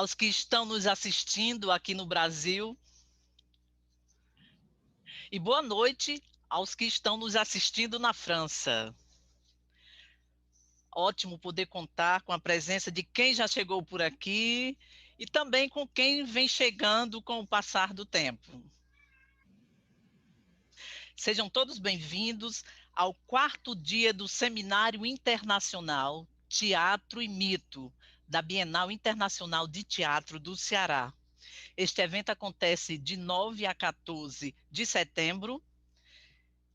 aos que estão nos assistindo aqui no Brasil. E boa noite aos que estão nos assistindo na França. Ótimo poder contar com a presença de quem já chegou por aqui e também com quem vem chegando com o passar do tempo. Sejam todos bem-vindos ao 4º dia do Seminário Internacional Teatro e Mito, da Bienal Internacional de Teatro do Ceará. Este evento acontece de 9 a 14 de setembro,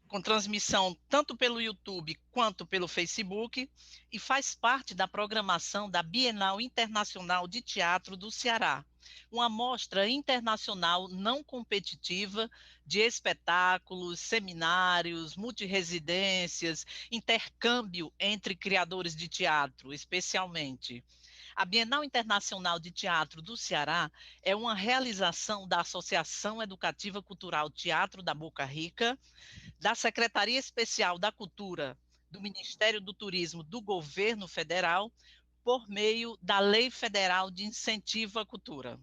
com transmissão tanto pelo YouTube quanto pelo Facebook, e faz parte da programação da Bienal Internacional de Teatro do Ceará, uma mostra internacional não competitiva de espetáculos, seminários, multiresidências, intercâmbio entre criadores de teatro, especialmente. A Bienal Internacional de Teatro do Ceará é uma realização da Associação Educativa Cultural Teatro da Boca Rica, da Secretaria Especial da Cultura do Ministério do Turismo do Governo Federal, por meio da Lei Federal de Incentivo à Cultura.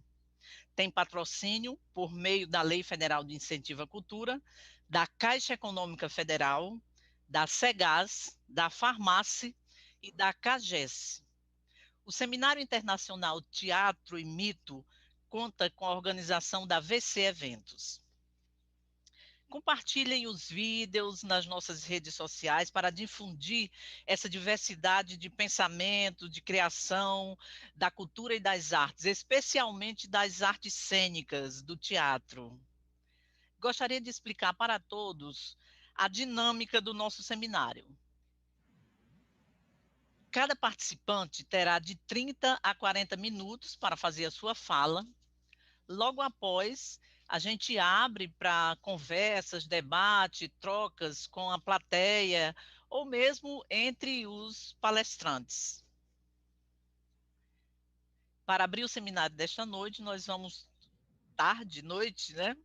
Tem patrocínio por meio da Lei Federal de Incentivo à Cultura, da Caixa Econômica Federal, da SEGAS, da Farmácia e da CAGES. O Seminário Internacional Teatro e Mito conta com a organização da VC Eventos. Compartilhem os vídeos nas nossas redes sociais para difundir essa diversidade de pensamento, de criação, da cultura e das artes, especialmente das artes cênicas, do teatro. Gostaria de explicar para todos a dinâmica do nosso seminário. Cada participante terá de 30 a 40 minutos para fazer a sua fala. Logo após, a gente abre para conversas, debate, trocas com a plateia, ou mesmo entre os palestrantes. Para abrir o seminário desta noite, nós vamos noite, né,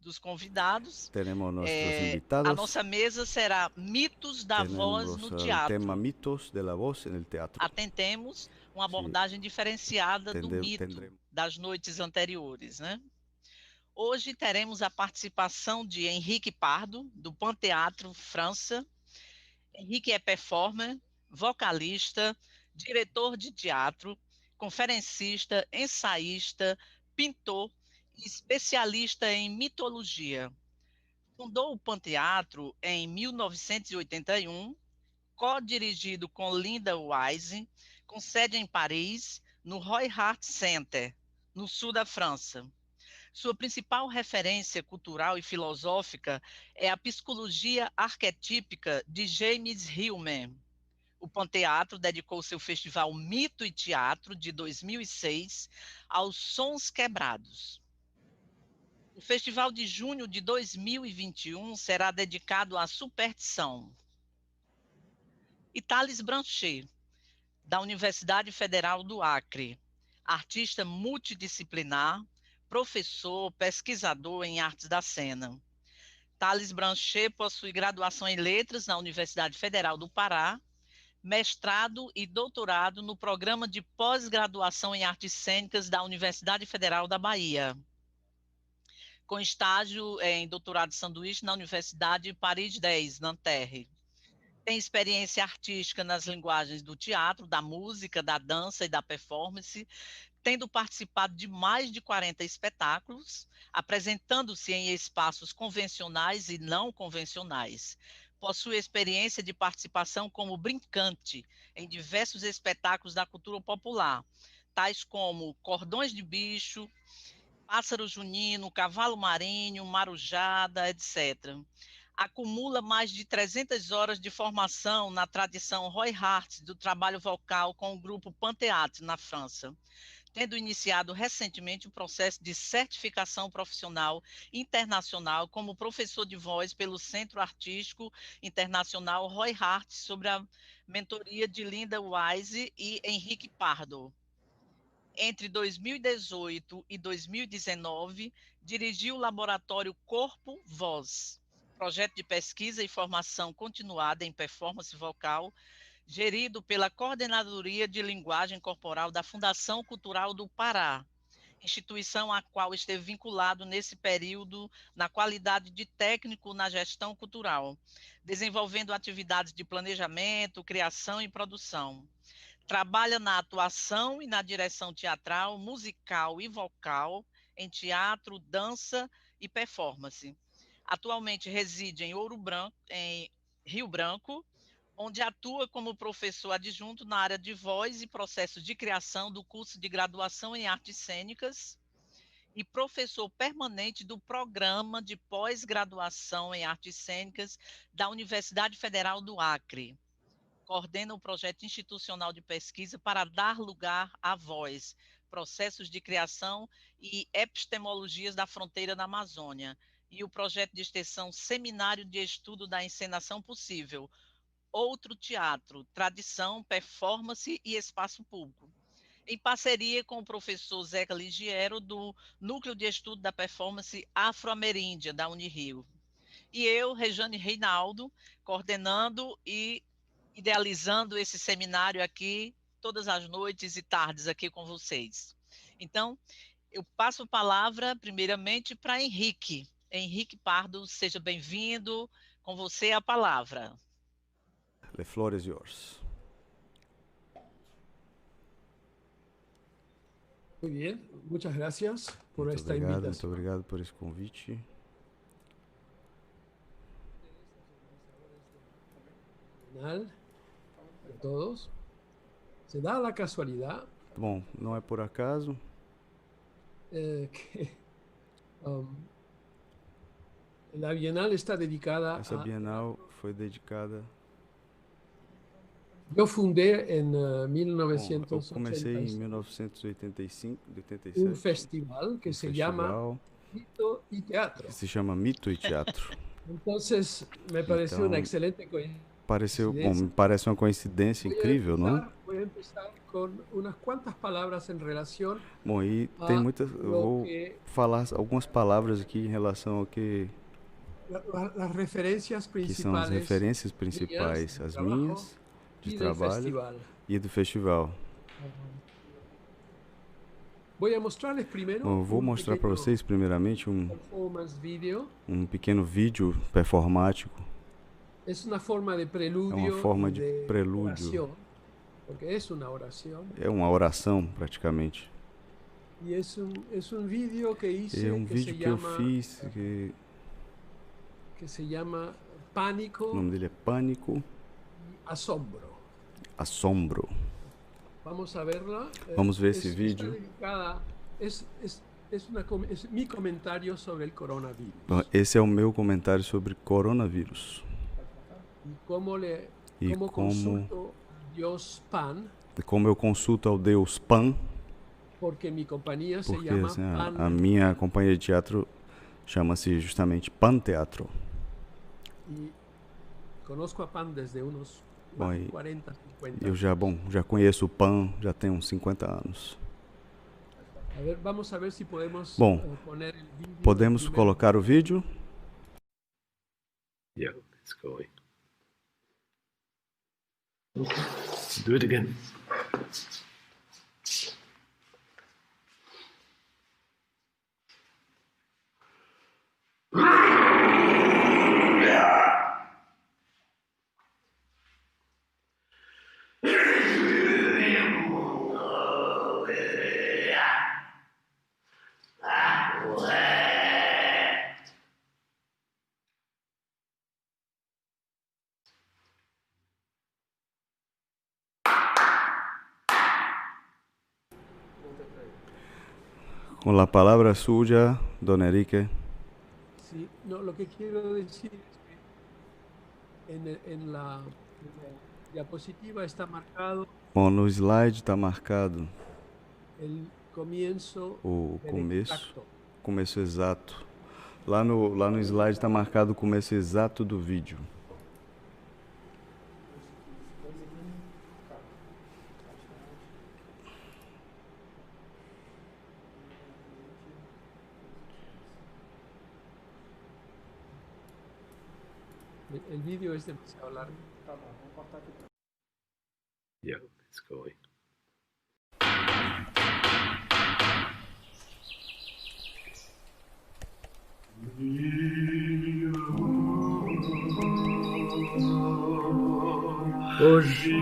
dos convidados. Tenemos nuestros invitados. A nossa mesa será Mitos da Voz no Teatro. El tema Mitos de la Voz en el Teatro. Atentemos uma abordagem diferenciada do mito das noites anteriores, né? Hoje teremos a participação de Henrique Pardo, do Panteatro França. Henrique é performer, vocalista, diretor de teatro, conferencista, ensaísta, pintor e especialista em mitologia. Fundou o Panteatro em 1981, co-dirigido com Linda Wise, com sede em Paris, no Roy Hart Center, no sul da França. Sua principal referência cultural e filosófica é a psicologia arquetípica de James Hillman. O Panteatro dedicou seu festival Mito e Teatro, de 2006, aos sons quebrados. O festival de junho de 2021 será dedicado à superstição. E Thales Branchet, da Universidade Federal do Acre, artista multidisciplinar, professor, pesquisador em artes da cena. Thales Branchet possui graduação em letras na Universidade Federal do Pará, mestrado e doutorado no programa de pós-graduação em artes cênicas da Universidade Federal da Bahia, com estágio em doutorado de sanduíche na Universidade Paris 10, Nanterre. Tem experiência artística nas linguagens do teatro, da música, da dança e da performance, tendo participado de mais de 40 espetáculos, apresentando-se em espaços convencionais e não convencionais. Possui experiência de participação como brincante em diversos espetáculos da cultura popular, tais como Cordões de Bicho, Pássaro Junino, Cavalo Marinho, Marujada, etc. Acumula mais de 300 horas de formação na tradição Roy Hart do trabalho vocal com o grupo Panteatro, na França, tendo iniciado recentemente o processo de certificação profissional internacional como professor de voz pelo Centro Artístico Internacional Roy Hart, sob a mentoria de Linda Wise e Henrique Pardo. Entre 2018 e 2019, dirigiu o laboratório Corpo Voz, projeto de pesquisa e formação continuada em performance vocal, gerido pela Coordenadoria de Linguagem Corporal da Fundação Cultural do Pará, instituição à qual esteve vinculado nesse período na qualidade de técnico na gestão cultural, desenvolvendo atividades de planejamento, criação e produção. Trabalha na atuação e na direção teatral, musical e vocal, em teatro, dança e performance. Atualmente reside em Ouro Branco, em Rio Branco, onde atua como professor adjunto na área de voz e processos de criação do curso de graduação em artes cênicas e professor permanente do programa de pós-graduação em artes cênicas da Universidade Federal do Acre. Coordena o projeto institucional de pesquisa para dar lugar à voz, processos de criação e epistemologias da fronteira da Amazônia, e o projeto de extensão Seminário de Estudo da Encenação Possível, Outro Teatro, Tradição, Performance e Espaço Público, em parceria com o professor Zeca Ligiero, do Núcleo de Estudo da Performance Afro-Ameríndia, da Unirio. E eu, Rejane Reinaldo, coordenando e idealizando esse seminário aqui, todas as noites e tardes aqui com vocês. Então, eu passo a palavra, primeiramente, para Henrique. Henrique Pardo, seja bem-vindo. Com você a palavra. The floor is yours. Muy bien, muchas gracias por esta Muito invitación. obrigado por esse convite. A todos. Se da la casualidad Bom, não é por acaso que la Bienal está dedicada essa Bienal foi dedicada. Eu fundei em Eu comecei em 1985 1985, festival que se llama Mito y Teatro. que se chama Mito e Teatro. Entonces, me pareció una excelente coincidencia. Me parece uma coincidência incrível, não é? Voy a empezar con unas cuantas palabras en relación. Bom, e tem muitas. Eu vou falar algumas palavras aqui em relação ao que são as referências principais, as minhas, de trabalho e do festival. Bom, eu vou mostrar para vocês primeiramente um pequeno vídeo performático. É uma forma de prelúdio, porque é uma oração praticamente. E é um vídeo que eu fiz que se chama Pânico. O nome dele é Pânico. Assombro. Vamos ver esse vídeo. Meu comentário sobre o coronavírus. Esse é o meu comentário sobre coronavírus. E como Deus Pan. Como eu consulto ao Deus Pan. Porque minha companhia se chama assim, Pan. A minha companhia de teatro chama-se justamente Pan Teatro. E conosco a Pan desde uns 40, 50 anos. Eu já conheço o Pan, já tenho uns 50 anos. Vamos ver se podemos poner o vídeo. Podemos colocar o vídeo? Yeah, it's going. Do it again. Con la palabra suya, don Enrique. Sí, no, lo que quiero decir es que en la diapositiva está marcado. Bom, no slide está marcado o começo exato. Lá no slide está marcado o começo exato do vídeo. El vídeo es demasiado largo. Yeah, it's going. Hoje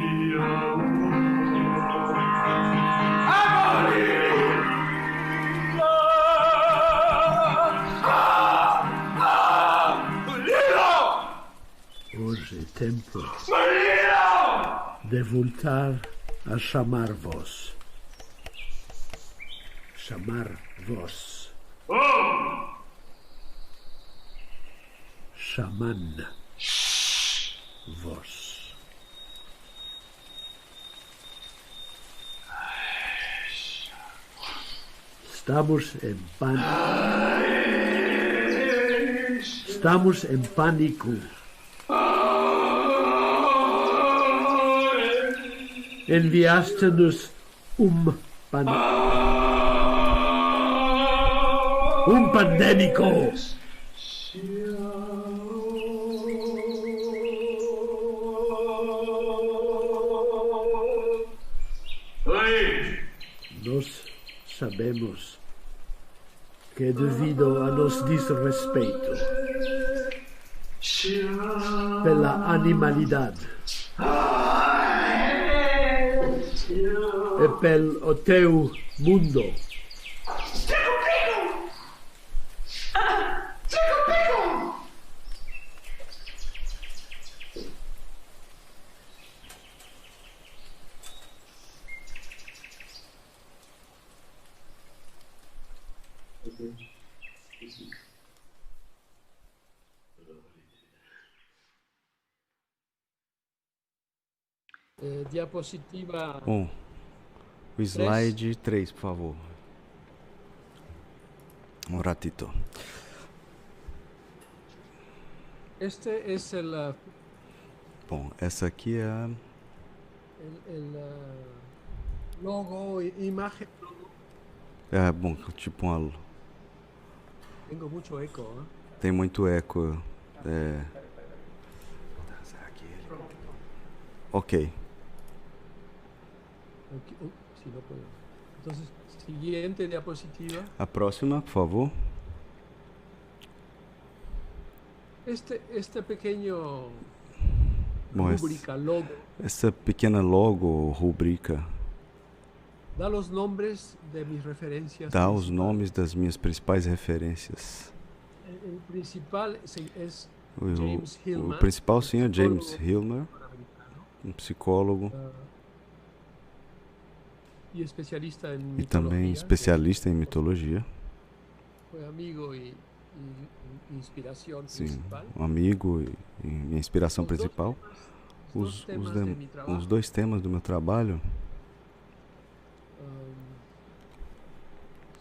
Hoje é tempo de voltar a chamar-vos. Chamar-vos. Chaman-vos. Estamos em pânico. Enviaste-nos pandémico. Nós sabemos que é devido a nosso desrespeito pela animalidade e pelo teu mundo. Diapositiva. O slide 3, por favor. Um ratito. Este es el. Bom, essa aqui é logo, imagen. É, bom, tipo uma. Tengo muito eco, ¿eh? Tem muito eco. Ok. Sí, no puedo. Entonces, siguiente diapositiva. A próxima, por favor. Este pequeño Bom, rubrica, logo. Essa pequena logo, rubrica, dá os nomes de minhas referências. Dá os nomes das minhas principais referências. O principal é James Hillman. O principal, sim, é James Hillman, um psicólogo. E especialista em mitologia. E também especialista em mitologia. Foi amigo e inspiração principal. Sim, um amigo e minha inspiração principal. Os dois temas do meu trabalho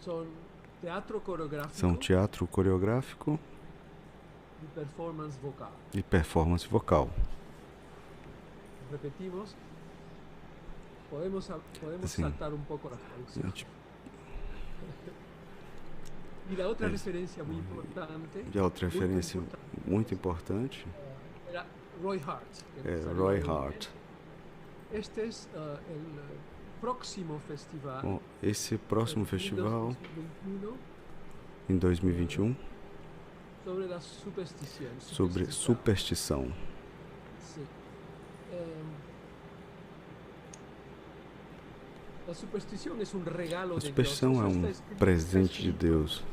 são teatro coreográfico e performance vocal. Repetimos. Podemos assim, saltar um pouco as traduções. E a outra referência muito importante. E a outra referência muito importante. Era Roy Hart. Roy Hart. Este é o próximo festival. Bom, esse próximo festival em 2021 sobre superstição. Sim. A superstição é um presente de Deus.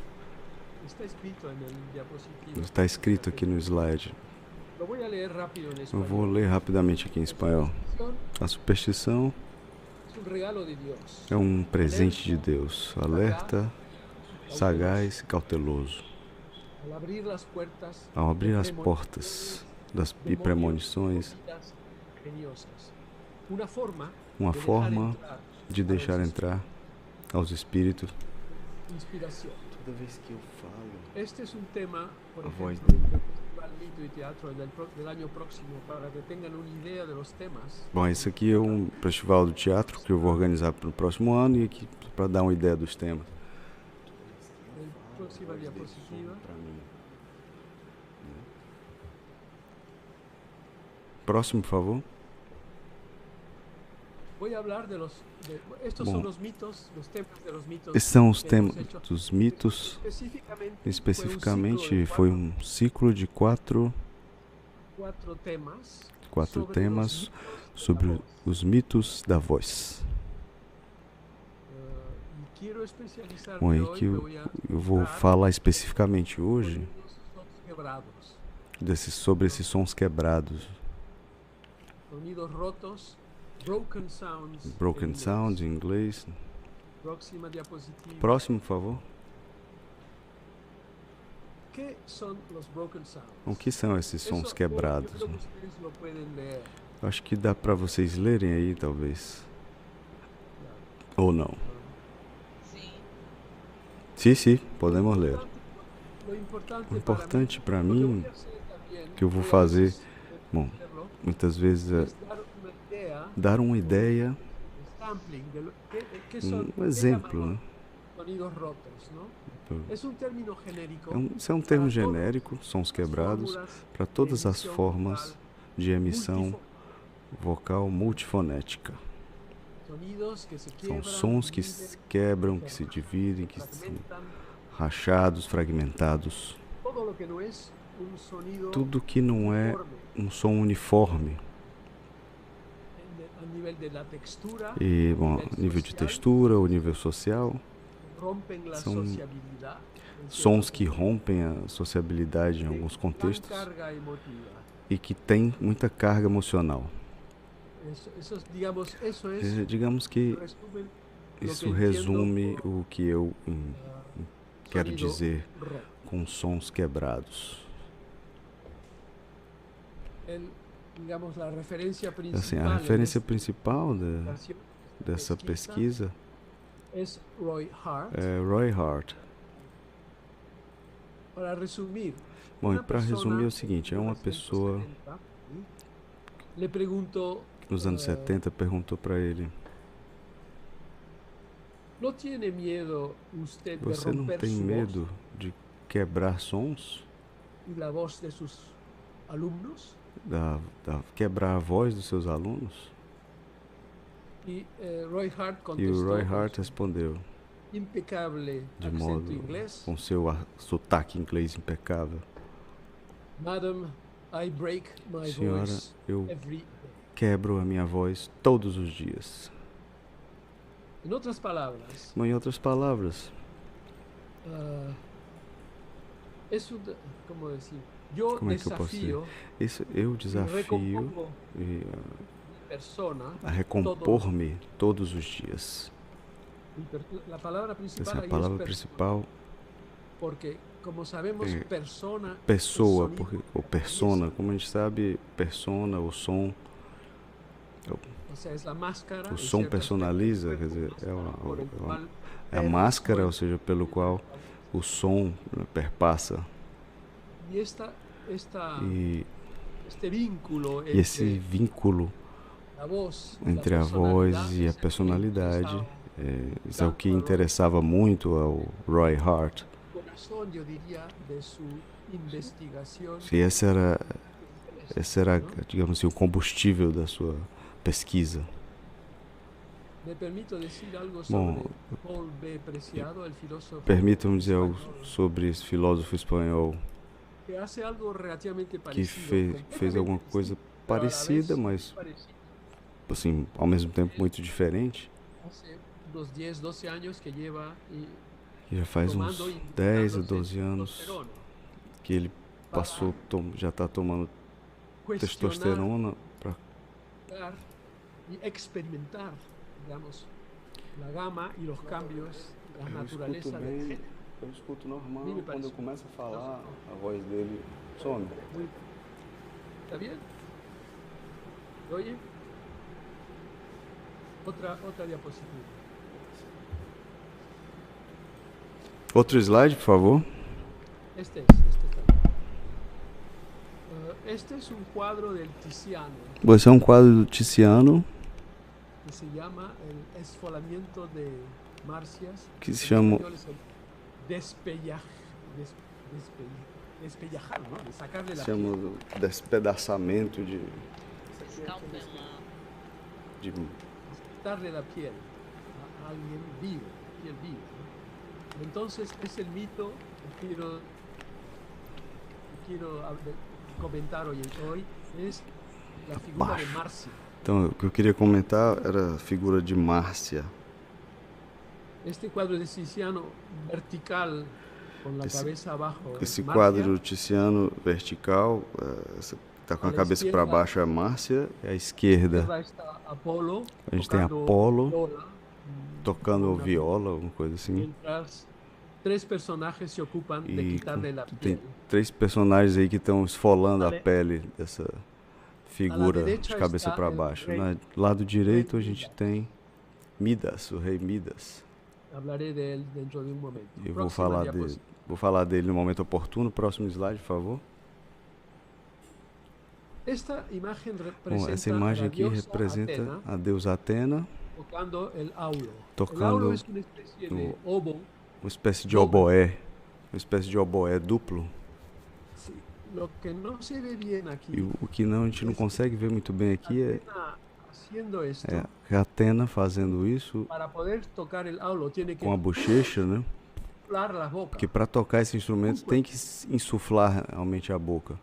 Está escrito aqui no slide. Eu vou ler rapidamente aqui em espanhol. A superstição é um presente de Deus, alerta, sagaz e cauteloso. Ao abrir as portas das premonições, uma forma de deixar entrar aos espíritos. Toda vez que eu falo, este é um tema, por exemplo, voz dele. do teatro do ano próximo, para que tenham uma ideia dos temas. Bom, esse aqui é um festival do teatro que eu vou organizar para o próximo ano e aqui para dar uma ideia dos temas. Próxima diapositiva. Próximo, por favor. Bom, esses são os temas dos mitos. Especificamente, foi um ciclo de quatro temas sobre os mitos da voz. Bom, e que eu vou falar especificamente hoje sobre esses sons quebrados. Broken sounds em inglês. Próximo, por favor. O que são esses sons quebrados? Acho que dá para vocês lerem aí, talvez. Ou não? Sim, podemos ler. O importante para mim, que eu vou fazer, bom, muitas vezes é dar uma ideia, um exemplo, né? Isso é um termo genérico, sons quebrados, para todas as formas de emissão vocal multifonética. São sons que se quebram, que se dividem, que são rachados, fragmentados. Tudo que não é um som uniforme. E, bom, nível de textura, o nível social, são sons que rompem a sociabilidade em alguns contextos e que têm muita carga emocional. Digamos que isso resume o que eu quero dizer com sons quebrados. Assim, a referência principal dessa pesquisa é Roy Hart. Bom, e para resumir é o seguinte, é uma pessoa que nos anos 70 perguntou para ele: você não tem medo de quebrar sons? Quebrar a voz dos seus alunos? E o Roy Hart respondeu de modo com seu sotaque inglês impecável: senhora, eu quebro a minha voz todos os dias. Em outras palavras, como é que eu posso dizer? Eu desafio a recompor-me todos os dias. Essa é a palavra principal. Pessoa, ou persona, como a gente sabe, persona, o som. O som personaliza, quer dizer, é a máscara, ou seja, pelo qual o som perpassa. E esse vínculo entre a voz e a personalidade, isso é o que interessava muito ao Roy Hart. E esse era, digamos assim, o combustível da sua pesquisa. Bom, permitam-me dizer algo sobre esse filósofo espanhol que fez alguma coisa parecida, mas assim, ao mesmo tempo muito diferente. E já faz uns 10 ou 12 anos que ele já está tomando testosterona para experimentar, digamos, a gama e os cambios da natureza. Eu escuto normal, quando eu começo a falar, a voz dele some. Está bem? Oye? Outra diapositiva. Outro slide, por favor. Este é um quadro del Tiziano. Esse é um quadro do Tiziano que se chama El Esfolamiento de Márcias, que se chama despellejar, não? De sacar de la piel. Chama do despedaçamento de quitarle la piel a alguien vivo, piel viva, ¿no? Entonces es el mito que quiero comentar hoy es la figura de Márcia. Então, o que eu queria comentar era a figura de Márcia. Este quadro de Tiziano vertical, com a cabeça abaixo. Esse quadro Tiziano vertical, está com a cabeça para baixo é Márcia, e à esquerda a gente tem Apolo tocando viola, alguma coisa assim. Três personagens se ocupam de quitarle a pele. Tem 3 personagens aí que estão esfolando a pele dessa figura de cabeça para baixo. No lado direito a gente tem Midas, o rei Midas. Falarei dele dentro de um momento. Eu vou falar dele no momento oportuno. Próximo slide, por favor. Esta imagem essa imagem aqui representa a deusa Atena tocando o aulo. Tocando uma espécie de oboé, uma espécie de oboé duplo. E o que a gente não consegue ver muito bem aqui é Atena fazendo isso com a bochecha, né? Porque para tocar esse instrumento tem que insuflar realmente a boca.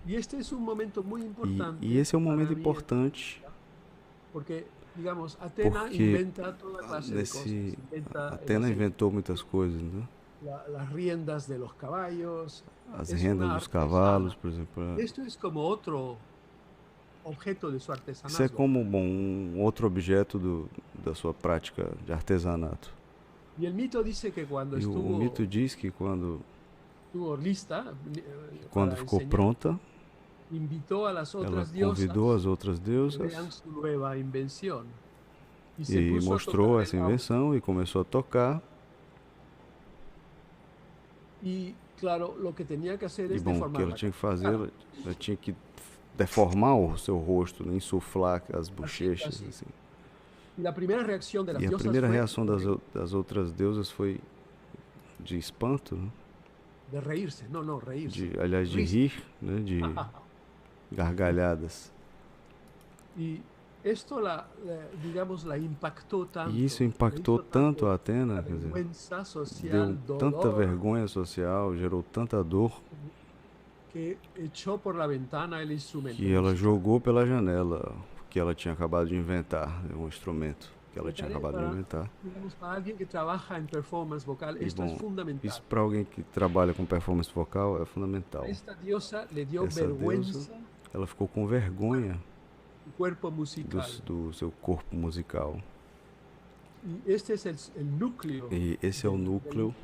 E esse é um momento muito importante. E esse é um momento importante porque, digamos, Atena inventa toda classe de coisas. Atena inventou muitas coisas, né? As riendas de los caballos. As rendas dos cavalos, por exemplo. Isto é como outro objeto de seu artesanato. Isso é como um outro objeto da sua prática de artesanato. E o mito diz que quando lista, quando ficou pronta, ela convidou as outras deusas e mostrou essa invenção e começou a tocar. E claro, o que tinha que fazer o que ela tinha que fazer, ela tinha que deformar o seu rosto, né? Insuflar as bochechas, assim. E a primeira reação das outras deusas foi de espanto, né? De reírse, não reírse. Aliás, de rir, né? De gargalhadas. E isto, digamos, impactou tanto. E isso impactou tanto a Atena, quer dizer, deu tanta vergonha social, gerou tanta dor, que ela jogou pela janela que ela tinha acabado de inventar, um instrumento que ela tinha acabado de inventar. Para alguém que trabalha em performance vocal, isso é fundamental. Isso para alguém que trabalha com performance vocal é fundamental. Esta deusa lhe deu vergüenza. Ela ficou com vergonha do seu corpo musical. E este é o núcleo. E esse é o núcleo.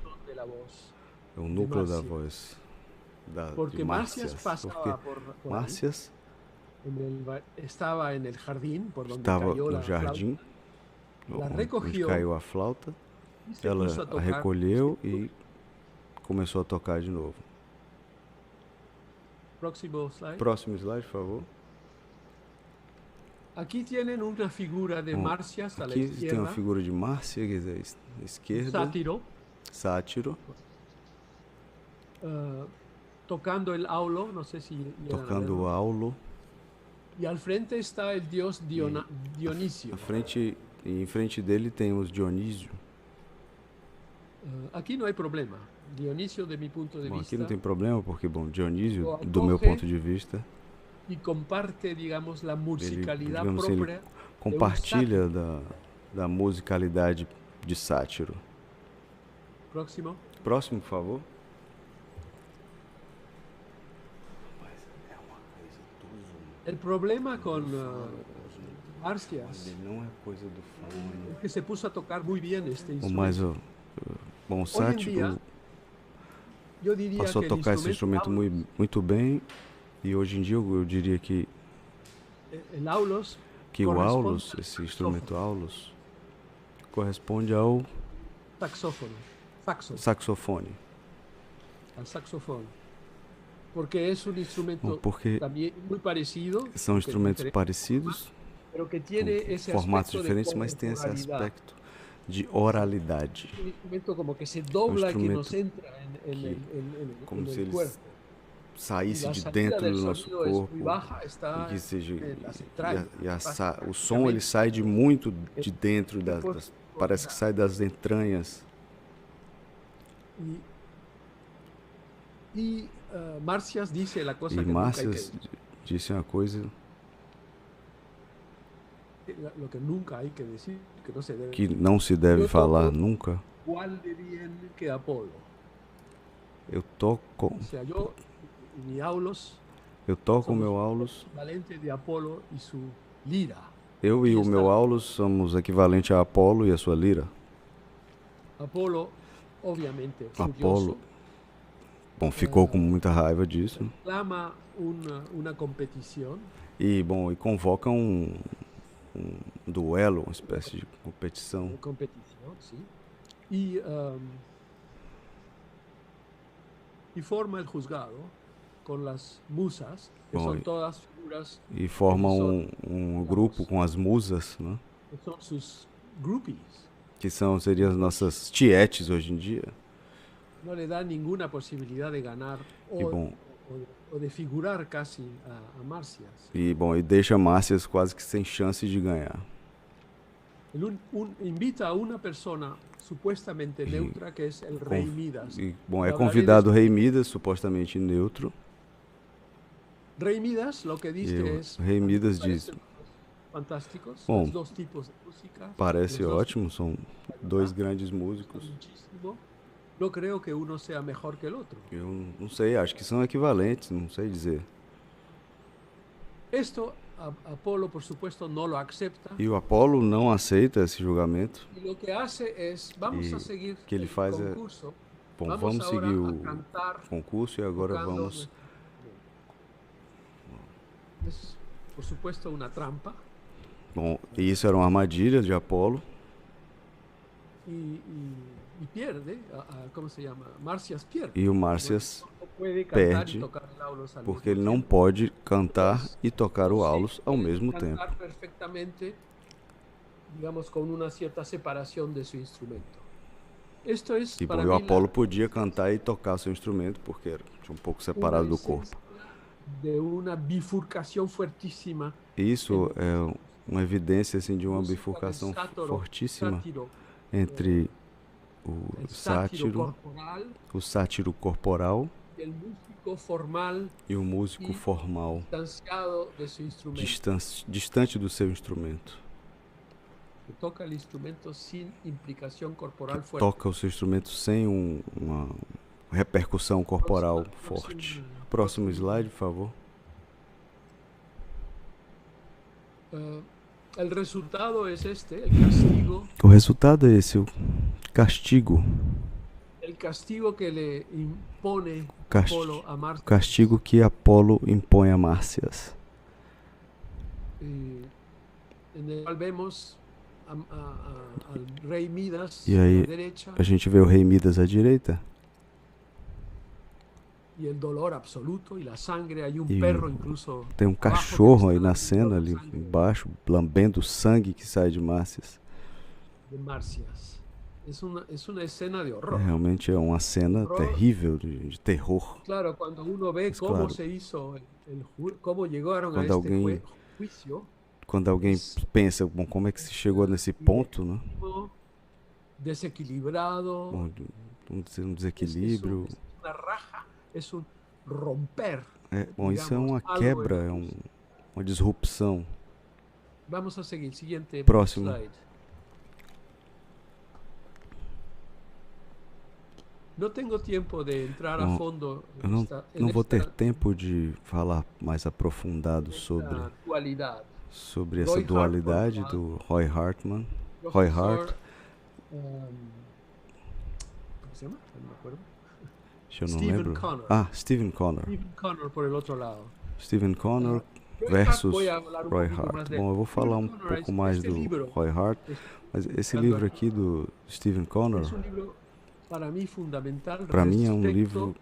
É o núcleo da voz. Porque Márcia passava por Márcias estava no jardim, onde caiu a flauta. Ela a recolheu e começou a tocar de novo. Próximo slide, por favor. Aqui tem uma figura de Márcia à esquerda. Aqui tem uma figura de Márcia, quer dizer, à esquerda. Sátiro. Tocando o aulo, não sei se... Tocando o aulo. E ao frente está o deus Dionísio. Em frente dele temos Dionísio. Aqui não há problema. Dionísio, de meu ponto de vista... Aqui não tem problema, porque, Dionísio, do meu ponto de vista... E comparte, digamos, a musicalidade própria. Compartilha da musicalidade de Sátiro. Próximo, por favor. O problema com Márcias não é coisa do fone. É que se pôs a tocar muito bem este instrumento. Mas o Sátiro passou a tocar esse instrumento muito bem. E hoje em dia eu diria que o aulos, esse instrumento aulos, corresponde ao saxofone. Ao saxofone. Porque é um instrumento também muito parecido. São instrumentos parecidos, com formatos diferentes, mas tem esse aspecto de oralidade. Um instrumento como que se dobla, que nos entra no corpo. saísse de dentro do nosso corpo, que seja, o som ele sai de muito de dentro parece que sai das entranhas. E Márcias disse uma coisa que não se deve falar nunca. Eu toco o meu aulos. Eu e o meu aulos somos equivalente a Apolo e a sua lira. Apolo, obviamente, Apolo, bom, ficou com muita raiva disso. Reclama uma competição. E convoca um duelo, uma espécie de competição. Sim. E forma o juzgado com as musas, que são todas figuras. E forma um grupo com as musas, né? Que são seus groupies. Que seriam as nossas tietes hoje em dia. Não lhe dá nenhuma possibilidade de ganhar ou de figurar quase a Márcias. E deixa Márcias quase que sem chance de ganhar. Invita a uma pessoa supostamente neutra, que é o rei Midas. É convidado o rei Midas, supostamente neutro. Rei Midas, o que diz é... Rei Midas diz... Fantásticos, bom, dois tipos de música. Parece ótimo, são dois grandes músicos. Não creio que um seja melhor que o outro. Eu não sei, acho que são equivalentes, não sei dizer. Apolo, por supuesto, não lo acepta. E o Apolo não aceita esse julgamento. E o que hace é, vamos a seguir que ele faz o concurso. Vamos seguir o concurso e agora vamos... Por supuesto, uma trampa. Bom, e isso era uma armadilha de Apolo. E perde, como se chama? Márcias perde. E o Márcias perde porque ele não pode cantar e tocar o aulos ao mesmo tempo. Cantar perfeitamente, digamos, com uma certa separação de seu instrumento. O Apolo podia cantar e tocar seu instrumento porque era um pouco separado do corpo. De uma bifurcação fortíssima. Isso é uma evidência assim de uma bifurcação fortíssima entre o sátiro corporal e o músico formal, distante do seu instrumento. Que toca o instrumento sem implicação corporal forte. Toca o seu instrumento sem uma repercussão corporal forte. Próximo slide, por favor. O resultado é este, o castigo. O resultado é esse, o castigo. O castigo que lhe impõe Apolo a Márcias. O castigo que Apolo impõe a Márcias. No qual vemos ao rei Midas e aí, à direita. A gente vê o rei Midas à direita. E o dolor absoluto e a sangue, há perro incluso. Tem cachorro aí na cena ali embaixo, lambendo o sangue que sai de Márcias. De Márcias. É uma cena de horror. Realmente é uma cena terrível de terror. Claro, quando uno vê como se hizo, como chegaram a este juízo. Quando alguém pensa, como é que se chegou nesse ponto, né? Desequilibrado. Um desequilíbrio. Uma raja. É romper. Isso é uma quebra, é uma disrupção. Vamos a seguir. Siguiente Próximo. Slide. Não tenho tempo de entrar a fundo. Eu não vou ter tempo de falar mais aprofundado sobre essa dualidade do Roy Hartman. Roy Hart. Como se chama? Não me acuerdo. Eu não lembro. Stephen Connor. Stephen Connor por el outro lado. Stephen Connor versus Roy Hart. Bom, eu vou falar um pouco mais do Roy Hart, mas esse livro aqui do Stephen Connor, para mim é um livro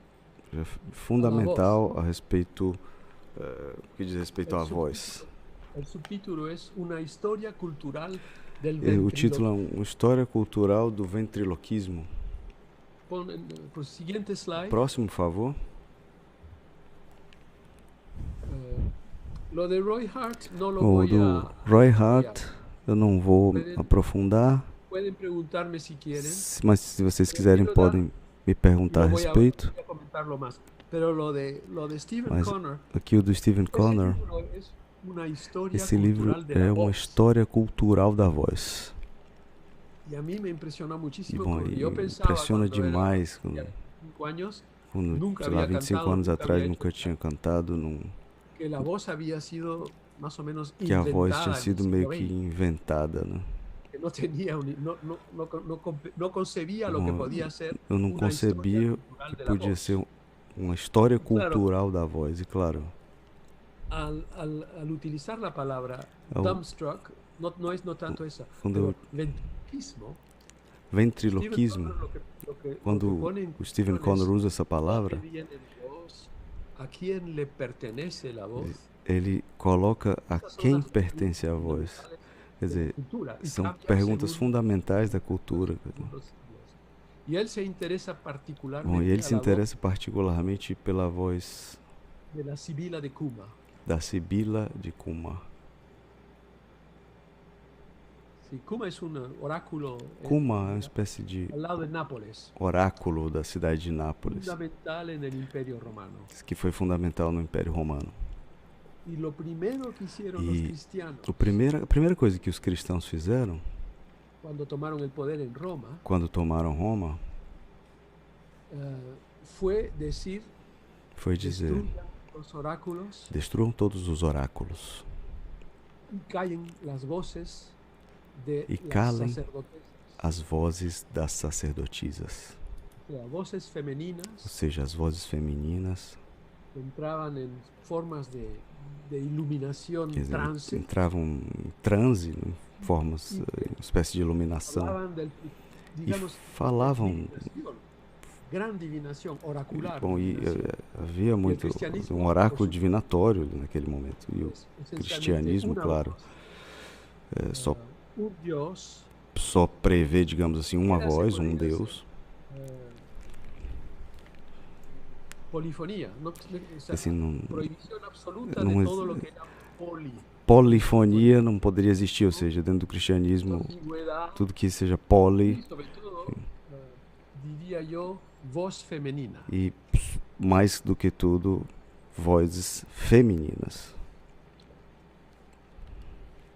fundamental a respeito, que diz respeito à voz. O subtítulo é Uma História Cultural del Ventriloquismo. O título é Uma História Cultural do Ventriloquismo. Por seguinte slide. Próximo, por favor. Lo de Roy Hart no lo O voy do a Roy ampliar. Hart eu não vou aprofundar, Pueden preguntarme si quieren. mas se vocês Pero quiserem quiero dar, podem me perguntar a lo voy respeito. a comentarlo más. Pero lo de Stephen Mas Connor, aqui o do Stephen ese Connor, libro es una historia esse livro cultural de é la uma voz. história cultural da voz. Y a mí me impresionó E muchísimo bom, porque e yo pensaba impressiona cuando era demais tenía 5 años quando, nunca sei lá, había 25 cantado, anos nunca atrás había nunca hecho tinha cantado, que la voz había sido más o menos que a voz tinha inventada en el sido meio siglo que XX, inventada, né? que no tenía no concebía lo que Bom, podía ser eu não una historia concebia cultural que de la podia voz. ser uma história Claro, cultural da voz, e claro, al utilizar la palabra ao, dumbstruck, no es no tanto esa, quando pero eu, ventriloquismo, Stephen ventriloquismo, Connor lo que quando pone en o Stephen cuestión Connor es usa essa de dónde palavra, viene la voz, a quién le pertenece la voz. ele coloca a Esas son quem las pertence a voz. fundamentales Quer de la dizer, cultura y são cambian perguntas según fundamentais da cultura. los siglos. Y él se interesa Bom, e particularmente ele a se la voz interessa particularmente pela voz de la Sibila de Cuma. da Sibila de Cuma. Sí, Cuma es un oráculo Cuma é uma espécie de al lado de Nápoles, oráculo da cidade de Nápoles, fundamental en el Imperio Romano. que foi fundamental no Império Romano. Y lo primero que hicieron los E cristianos a primeira coisa que os cristãos fizeram cuando tomaron el poder en Roma quando tomaram Roma fue decir, foi dizer: destruyan los oráculos destruam todos os oráculos y callen las voces de e las calem sacerdotisas, as vozes das sacerdotisas, o sea, voces femeninas ou seja, as vozes femininas que entraban en formas de iluminación quer dizer, trance, entravam em transe, em formas, uma espécie de iluminação, hablaban del, e digamos, falavam. divinación, gran divinación oracular. Bom, e divinación. havia muito cristianismo, um oráculo por su- divinatório naquele momento. E o Esencialmente cristianismo, una claro, voz, só, un Dios, só prevê, digamos assim, uma Era voz, um seguridade. Deus. polifonía, no, o sea, Assim, não, prohibición absoluta não de ex- todo lo que era poli, polifonia não poderia existir, ou seja, dentro do cristianismo, ambigüedad tudo que seja poli y sobre todo, diría yo, voz femenina. e, mais do que tudo, vozes femininas.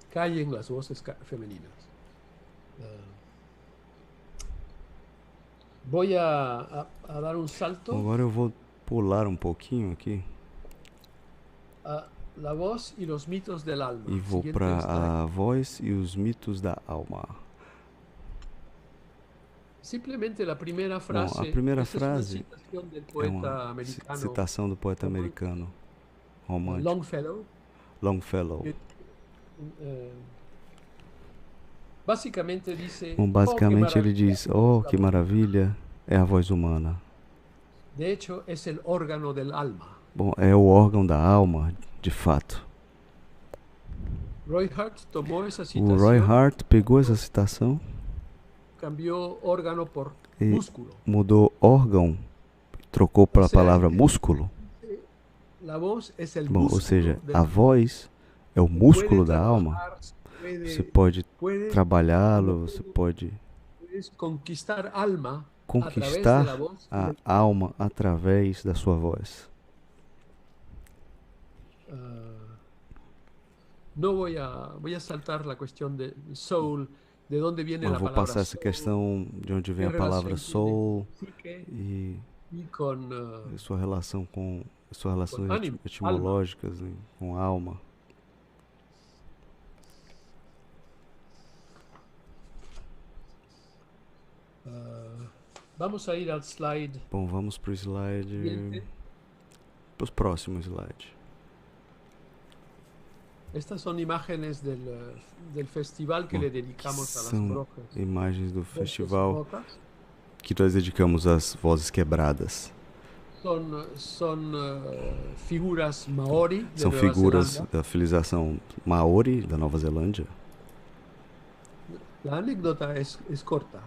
Callen las voces femeninas. Voy a dar un salto Agora eu vou pular pouquinho aqui a la voz y los mitos del alma. e vou Siguiente para slide. a voz e os mitos da alma. Simplemente la primera frase. a primeira esta es una frase citación del É poeta uma americano citação do poeta americano romântico Longfellow. Longfellow. eh, Basicamente dice. Bom, basicamente ele diz: oh, que maravilha é a voz humana. De hecho, es el órgano del alma. Bom, é o órgão da alma, de fato. Roy Hart tomó esa O citación, Roy Hart pegou essa citação cambió órgano por e músculo. mudou órgão, trocou para a Ou seja, palavra músculo. La voz es el Bom, músculo ou seja, del a alma. voz é o músculo Puede da alma. trabajar, Você pode puede trabalhá-lo, você pode puedes conquistar alma a través de conquistar la voz. a alma através da sua voz. No voy a saltar la cuestión de soul, de dónde viene Eu la vou palabra passar essa soul, questão de onde vem a qué palavra relación soul tiene psique e y con sua relação com suas relações ânimo, etimológicas, né, com alma. vamos a ir al slide Bom, vamos para o slide, siguiente. para os próximos slides. Estas son imágenes del festival que Bom, le dedicamos a las são brojas. imagens do Voces festival rotas. que nós dedicamos às vozes quebradas. Son figuras maori de São Nueva figuras Zelanda. da civilização Maori da Nova Zelândia. La anécdota es corta.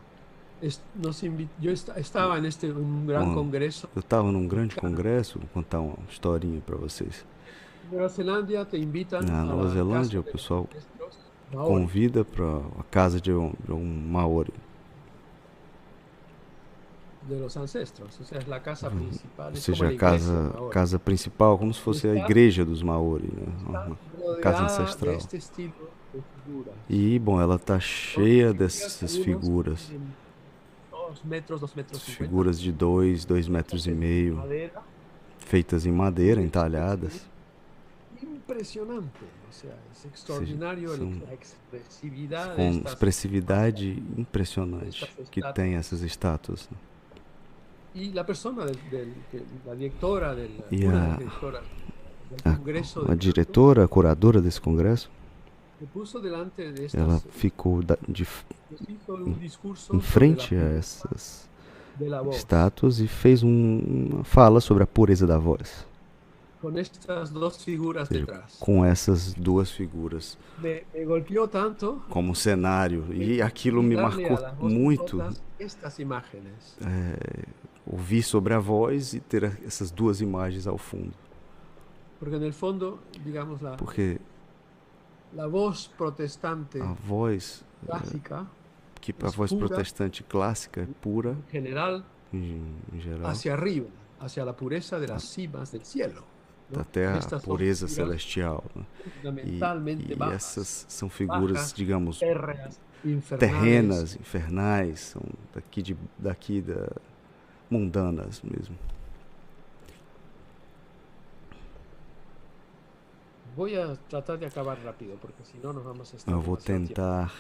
Yo estaba en un gran Bom, congreso Eu estava num grande congresso, vou contar uma historinha para vocês. Na Nova Zelândia, o pessoal convida para a casa de um maori. Ou seja, a casa principal, como se fosse a igreja dos maori, né? Uma casa ancestral. E, bom, ela está cheia dessas figuras. Figuras de 2 metros e meio, feitas em madeira, entalhadas. Com expressividade impressionante que tem essas estátuas. E a diretora, a curadora desse congresso, ela ficou em frente a essas estátuas e fez uma fala sobre a pureza da voz. Com essas duas figuras como cenário, e aquilo me marcou muito, ouvir sobre a voz e ter essas duas imagens ao fundo, porque a voz protestante clássica é pura, em geral, até a pureza celestial, né? E essas são figuras, digamos, terrenas, infernais, são mundanas mesmo. Eu vou tentar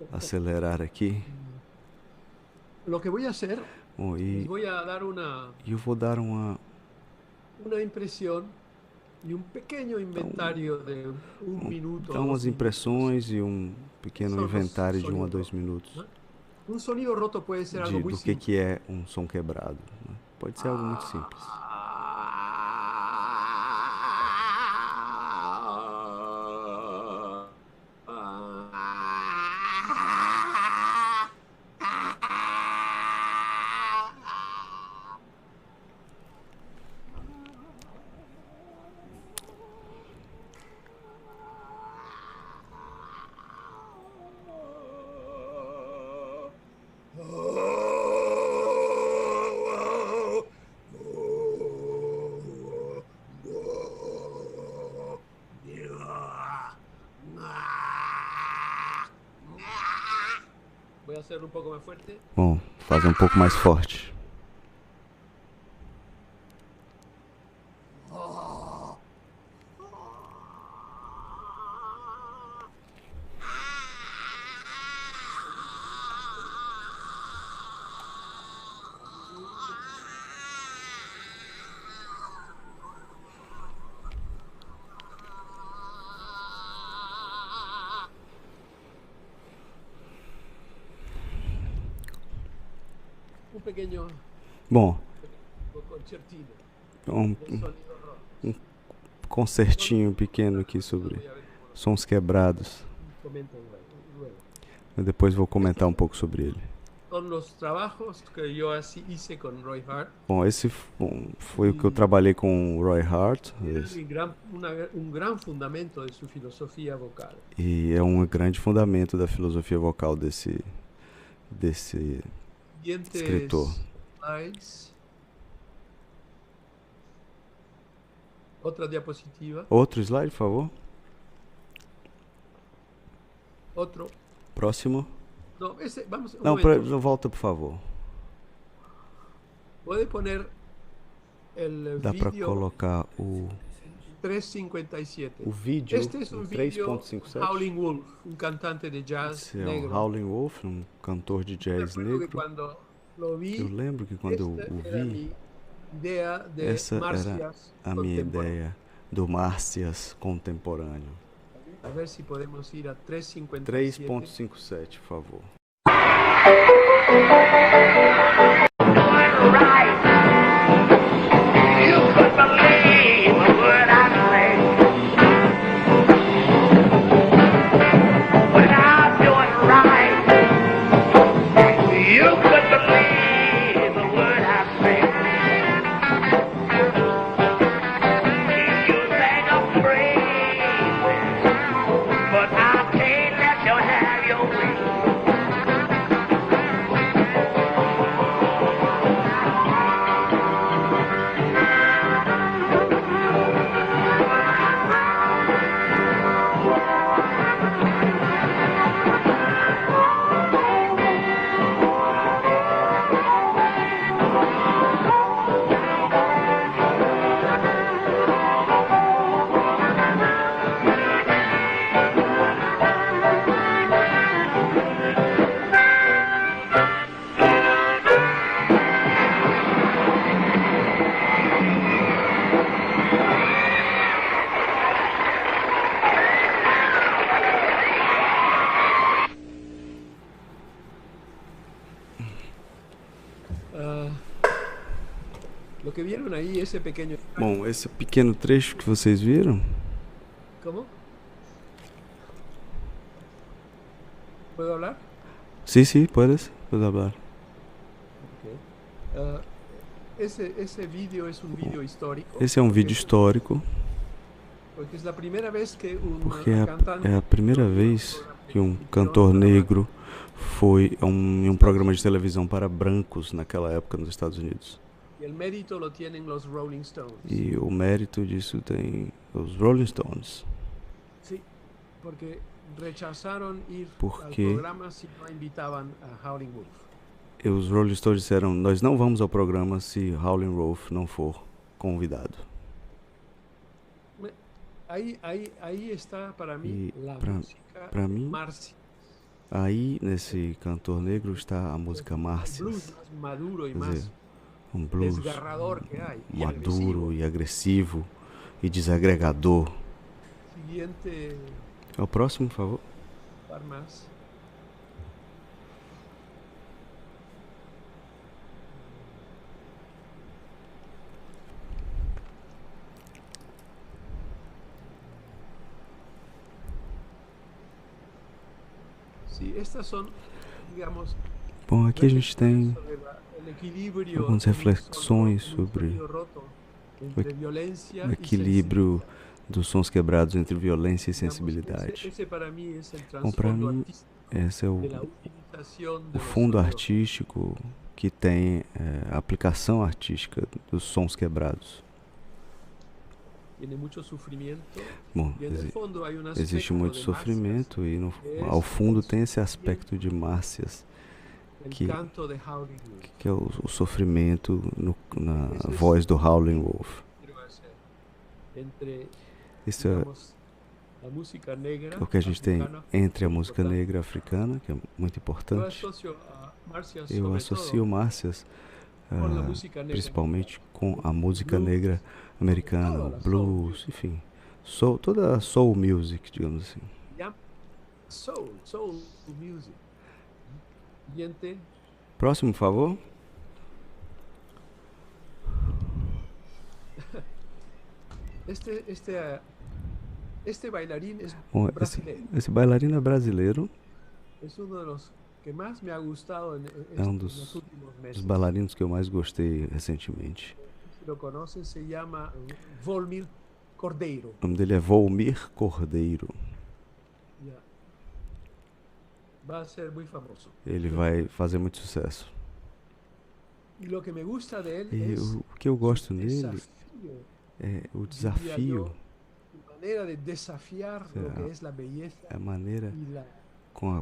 acelerar aqui. Bom, e eu vou dar uma impressão e pequeno inventário de minuto. Então, umas impressões e um pequeno inventário de 1 a 2 minutos. Do que é um som quebrado, né? Pode ser algo muito simples. Bom, fazer um pouco mais forte. Bom, um concertinho pequeno aqui sobre sons quebrados. Eu depois vou comentar um pouco sobre ele. Bom, esse foi o que eu trabalhei com o Roy Hart. E é um grande fundamento da filosofia vocal desse escritor. Outra diapositiva. Outro slide, por favor. Outro. Próximo. Não, volta, por favor. Dá para colocar o 357. O vídeo, este é 3.57. Howling Wolf, cantante de jazz negro. Howling Wolf, cantor de jazz negro. Eu lembro que quando eu o vi, essa era a minha ideia do Márcias contemporâneo. A ver se podemos ir a 3.57, por favor. Bring Bom, esse pequeno trecho que vocês viram. Como? ¿Puedo hablar? Sí, puedes hablar. Okay. Esse vídeo é um vídeo histórico. Esse é um vídeo histórico. Porque é a primeira vez que é a primeira vez que um cantor negro foi em um programa de televisão para brancos naquela época nos Estados Unidos. E o mérito disso tem os Rolling Stones. Sim, porque rechazaram ir ao programa se não invitavam a Howlin' Wolf. E os Rolling Stones disseram: nós não vamos ao programa se Howlin' Wolf não for convidado. Aí está para mim para mim, aí nesse cantor negro está a música Márcias. Maduro e mais um blues desgarrador que há, maduro e agressivo e desagregador. Seguinte. É o próximo, por favor. Farmas. Sim, estas são, digamos. Bom, aqui a gente tem algumas reflexões sobre o equilíbrio dos sons quebrados entre violência e sensibilidade. Bom, para mim, esse é o fundo artístico que tem a aplicação artística dos sons quebrados. Bom, existe muito sofrimento e ao fundo tem esse aspecto de Márcias, que é o sofrimento na voz do Howlin' Wolf. Isso é o que a gente tem entre a música negra africana, que é muito importante. Eu associo Márcias principalmente com a música negra americana, o blues, enfim, toda a soul music, digamos assim. Soul music. Próximo, por favor. Este bailarín é brasileiro. Esse bailarino é brasileiro. É um dos bailarinos que eu mais gostei recentemente. Volmir Cordeiro. O nome dele é Volmir Cordeiro. Vai ser muito famoso. Ele vai fazer muito sucesso. E o que eu gosto nele é o desafio. A maneira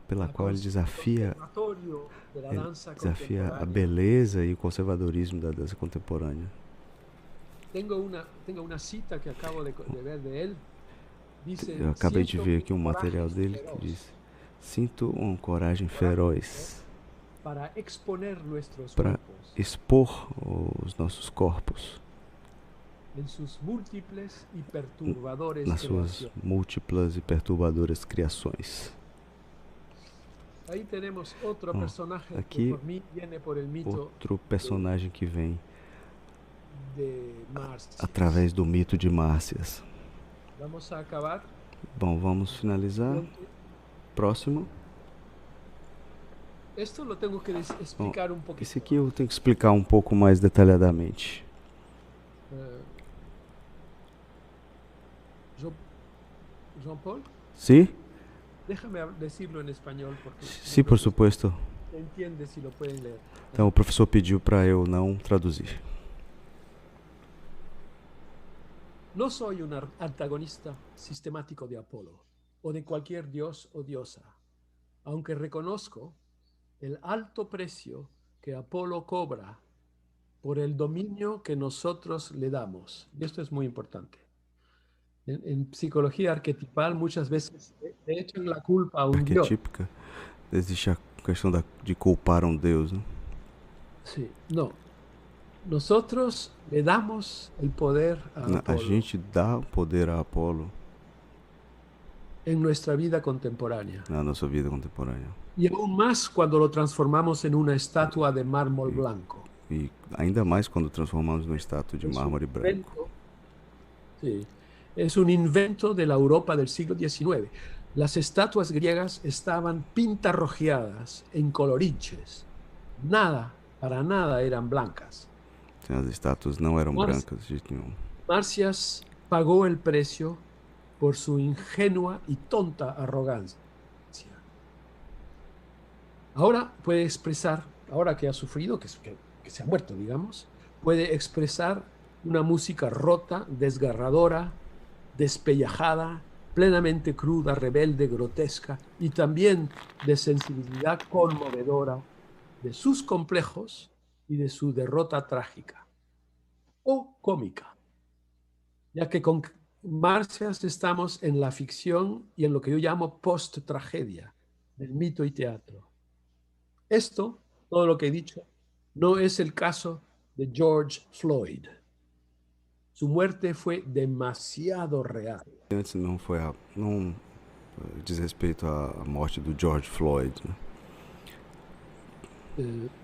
pela qual ele desafia a beleza e o conservadorismo da dança contemporânea. Tenho uma cita que acabo de ver dele. Eu acabei de ver aqui um material dele que diz: sinto uma coragem feroz para expor os nossos corpos nas suas múltiplas e perturbadoras criações. Aí temos outro personagem aqui, que por mim viene por el mito outro personagem que vem através do mito de Márcias. Vamos a acabar. Bom, vamos finalizar. Próximo. Isto eu tenho que explicar um pouquinho. Esse aqui eu tenho que explicar um pouco mais detalhadamente. João Paulo? Sim? Déjame decirlo en español porque Sim, por supuesto. se entiende si lo pueden leer. Então o professor pediu para eu não traduzir. No soy un antagonista sistemático de Apolo o de cualquier dios o diosa, aunque reconozco el alto precio que Apolo cobra por el dominio que nosotros le damos. Y esto es muy importante. En psicología arquetipal muchas veces le echan la culpa a un dios. Arquetípica, existe a questão de culpar um deus, né? Sí, no. Nosotros le damos el poder a A Apolo gente dá poder a Apolo en nuestra vida contemporánea. na nossa vida contemporânea. Y aún más cuando lo transformamos en una estatua de mármol blanco. E ainda mais quando transformamos numa estátua de mármore branco. Sí, es un invento de la Europa del siglo XIX. Las estatuas griegas estaban pintarrojeadas en colorinches. Nada, para nada eran blancas. As estátuas não eram brancas de jeito nenhum. Marcias pagó el precio por su ingenua y tonta arrogancia. Ahora puede expresar, ahora que ha sufrido, que se ha muerto, digamos, puede expresar una música rota, desgarradora, despellejada, plenamente cruda, rebelde, grotesca y también de sensibilidad conmovedora de sus complejos y de su derrota trágica o cómica, ya que con Marcias estamos en la ficción y en lo que yo llamo post-tragedia del mito y teatro. Esto, todo lo que he dicho, no es el caso de George Floyd. Su muerte fue demasiado real. Antes não diz respeito à morte do George Floyd, né?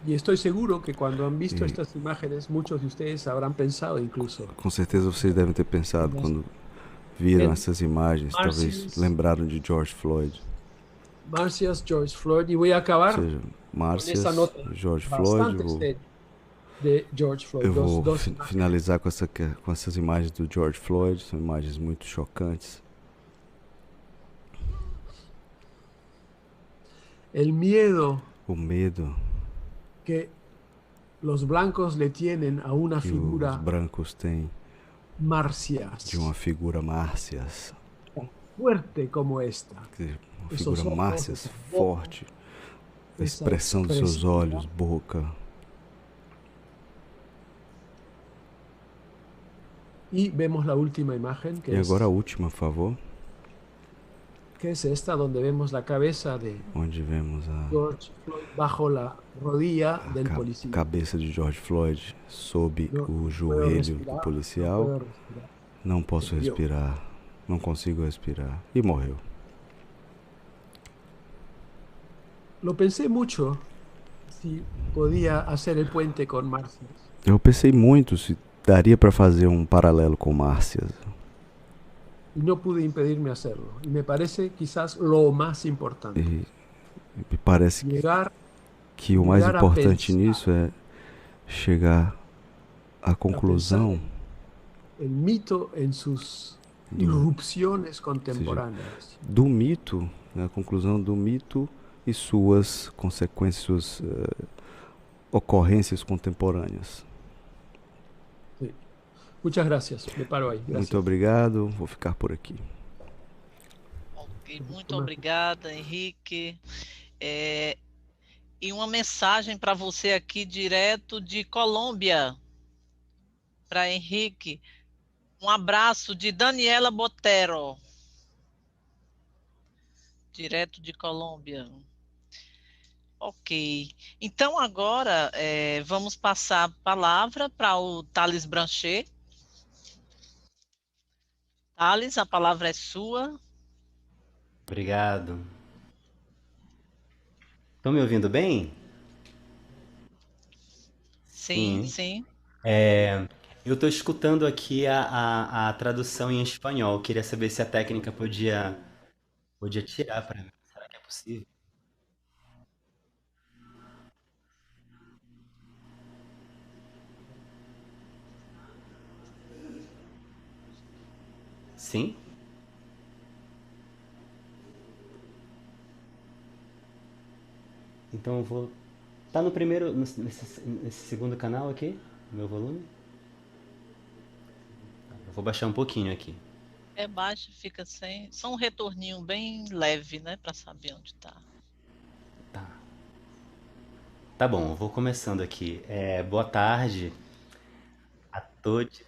Y estoy seguro que cuando han visto estas imágenes, muchos de ustedes habrán pensado incluso. Com certeza vocês devem ter pensado quando viram essas imagens, talvez lembraram de George Floyd. Marcias, George Floyd, e vou acabar. Ou seja, Marcias, George Floyd. Eu vou finalizar com essas imagens do George Floyd, são imagens muito chocantes. O medo que los blancos le tienen a una figura os brancos têm Marcias, de uma figura Marcias, fuerte como esta, uma figura Marcias forte, a expressão dos seus olhos, boca. E vemos a última imagem, que agora a última, por favor. Que es esta, donde vemos la cabeza de George Floyd bajo la rodilla del policía. Cabeça de George Floyd sob o joelho do policial. Não posso respirar, não consigo respirar. E morreu. Lo pensé mucho si podía hacer el puente con Marcias. Eu pensei muito se daria para fazer um paralelo com Marcias. Y no pude impedirme hacerlo. Y me parece quizás lo más importante. Me parece que o mais importante nisso é chegar à conclusão. El mito en sus irrupciones contemporáneas. Do mito, a conclusão do mito e suas consequências, ocorrências contemporâneas. Muchas gracias. Me paro aí. Gracias. Muito obrigado. Vou ficar por aqui. Ok, muito obrigada, Henrique. E uma mensagem para você aqui direto de Colômbia, para Henrique. Um abraço de Daniela Botero, direto de Colômbia. Ok. Então agora vamos passar a palavra para o Thales Branchet. Thales, a palavra é sua. Obrigado. Estão me ouvindo bem? Sim, sim. Eu estou escutando aqui a tradução em espanhol. Queria saber se a técnica podia tirar para mim. Será que é possível? Sim? Então eu vou. Tá no primeiro, nesse segundo canal aqui, meu volume. Eu vou baixar um pouquinho aqui. É baixo, fica sem. Só um retorninho bem leve, né? Para saber onde tá. Tá. Tá bom, eu vou começando aqui. Boa tarde a todos.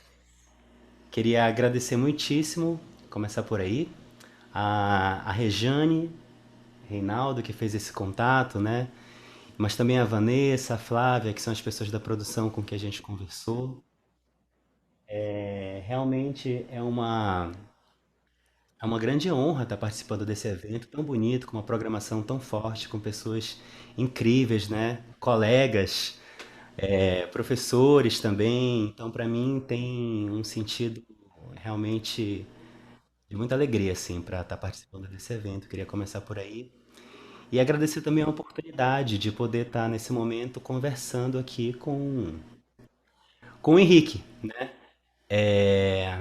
Queria agradecer muitíssimo, começar por aí, a Rejane, Reinaldo, que fez esse contato, né? Mas também a Vanessa, a Flávia, que são as pessoas da produção com que a gente conversou. Realmente é uma grande honra estar participando desse evento tão bonito, com uma programação tão forte, com pessoas incríveis, né? Colegas, professores também. Então, para mim, tem um sentido realmente de muita alegria, assim, para estar participando desse evento. Queria começar por aí. E agradecer também a oportunidade de poder estar nesse momento conversando aqui com o Henrique, né? É,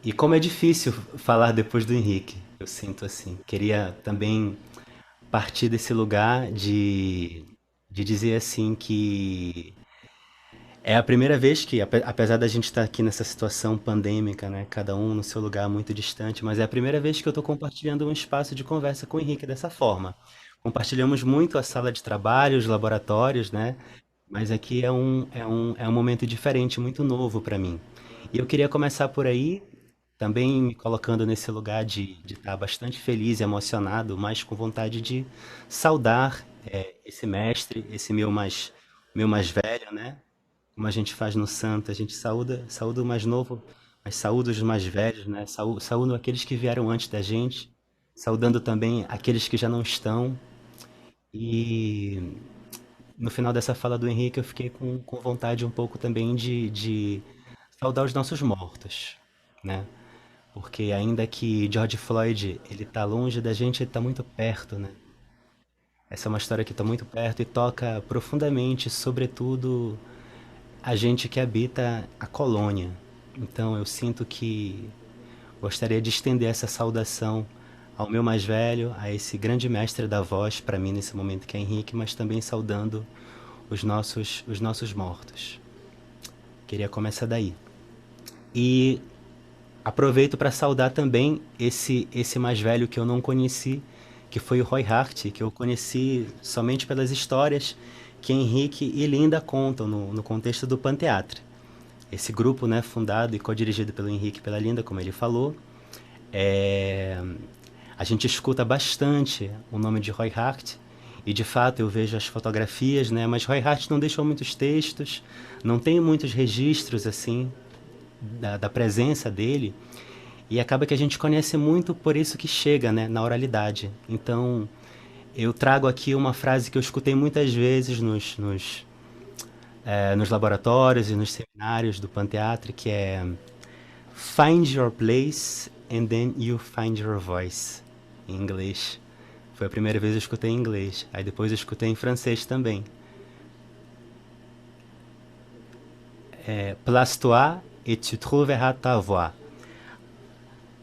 E como é difícil falar depois do Henrique, eu sinto assim. Queria também partir desse lugar de dizer assim que é a primeira vez que, apesar da gente estar aqui nessa situação pandêmica, né, cada um no seu lugar muito distante, mas é a primeira vez que eu estou compartilhando um espaço de conversa com o Henrique dessa forma. Compartilhamos muito a sala de trabalho, os laboratórios, né? Mas aqui é um momento diferente, muito novo para mim. E eu queria começar por aí, também me colocando nesse lugar de estar bastante feliz e emocionado, mas com vontade de saudar esse mestre, esse meu mais velho, né? Como a gente faz no santo, a gente saúda o mais novo, mas saúda os mais velhos, né? Saúdo aqueles que vieram antes da gente, saudando também aqueles que já não estão. E no final dessa fala do Henrique, eu fiquei com vontade um pouco também de saudar os nossos mortos, né? Porque ainda que George Floyd, ele tá longe da gente, ele tá muito perto, né? Essa é uma história que tá muito perto e toca profundamente, sobretudo, a gente que habita a colônia. Então eu sinto que gostaria de estender essa saudação ao meu mais velho, a esse grande mestre da voz para mim nesse momento que é Henrique, mas também saudando os nossos mortos. Queria começar daí. E aproveito para saudar também esse mais velho que eu não conheci, que foi o Roy Hart, que eu conheci somente pelas histórias que Henrique e Linda contam no contexto do Panteatro. Esse grupo, né, fundado e co-dirigido pelo Henrique e pela Linda, como ele falou, a gente escuta bastante o nome de Roy Hart e de fato eu vejo as fotografias, né, mas Roy Hart não deixou muitos textos, não tem muitos registros assim da presença dele e acaba que a gente conhece muito por isso que chega, né, na oralidade. Então eu trago aqui uma frase que eu escutei muitas vezes nos laboratórios e nos seminários do Panteatro, que é Find your place and then you find your voice, em inglês. Foi a primeira vez que eu escutei em inglês, aí depois eu escutei em francês também. Place-toi et tu trouveras ta voix.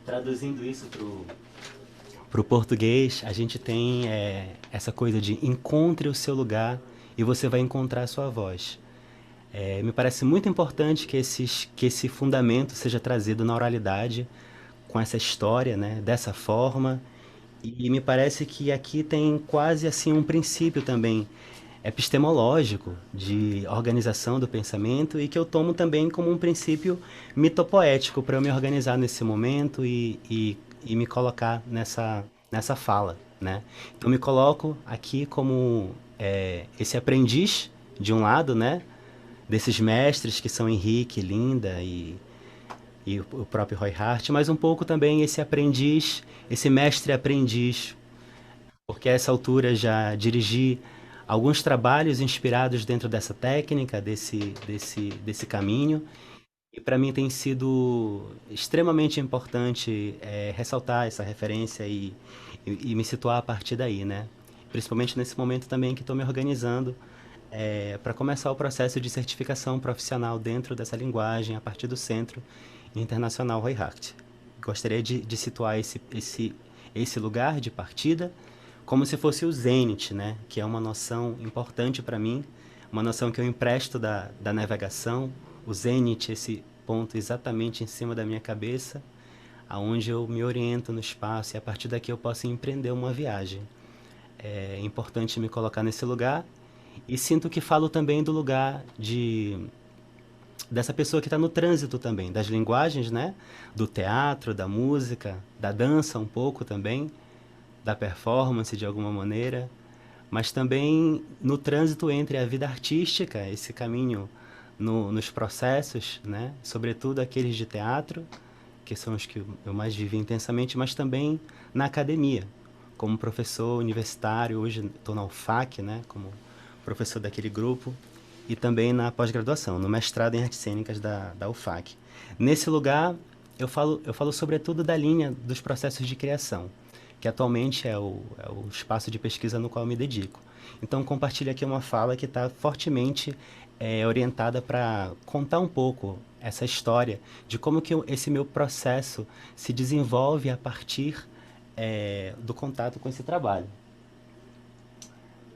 Traduzindo isso pro português, a gente tem essa coisa de encontre o seu lugar e você vai encontrar a sua voz. Me parece muito importante que esse fundamento seja trazido na oralidade, com essa história, né, dessa forma. E me parece que aqui tem quase assim um princípio também epistemológico de organização do pensamento e que eu tomo também como um princípio mitopoético para eu me organizar nesse momento e me colocar nessa fala, né? Então me coloco aqui como esse aprendiz de um lado, né? Desses mestres que são Henrique, Linda e o próprio Roy Hart, mas um pouco também esse aprendiz, esse mestre aprendiz, porque a essa altura já dirigi alguns trabalhos inspirados dentro dessa técnica, desse caminho, e para mim tem sido extremamente importante ressaltar essa referência e me situar a partir daí, né? Principalmente nesse momento também que estou me organizando para começar o processo de certificação profissional dentro dessa linguagem a partir do Centro Internacional Roy Hart. Gostaria de situar esse lugar de partida como se fosse o zênite, né? Que é uma noção importante para mim, uma noção que eu empresto da navegação. O zênite, esse ponto exatamente em cima da minha cabeça, aonde eu me oriento no espaço e a partir daqui eu posso empreender uma viagem. É importante me colocar nesse lugar e sinto que falo também do lugar dessa pessoa que está no trânsito também, das linguagens, né? Do teatro, da música, da dança um pouco também, da performance de alguma maneira, mas também no trânsito entre a vida artística, esse caminho nos processos, né? Sobretudo aqueles de teatro, que são os que eu mais vivi intensamente, mas também na academia, como professor universitário, hoje estou na UFAC, né? Como professor daquele grupo, e também na pós-graduação, no mestrado em artes cênicas da UFAC. Nesse lugar, eu falo sobretudo da linha dos processos de criação, que atualmente é o espaço de pesquisa no qual eu me dedico. Então, compartilho aqui uma fala que está fortemente orientada para contar um pouco essa história de como que esse meu processo se desenvolve a partir do contato com esse trabalho.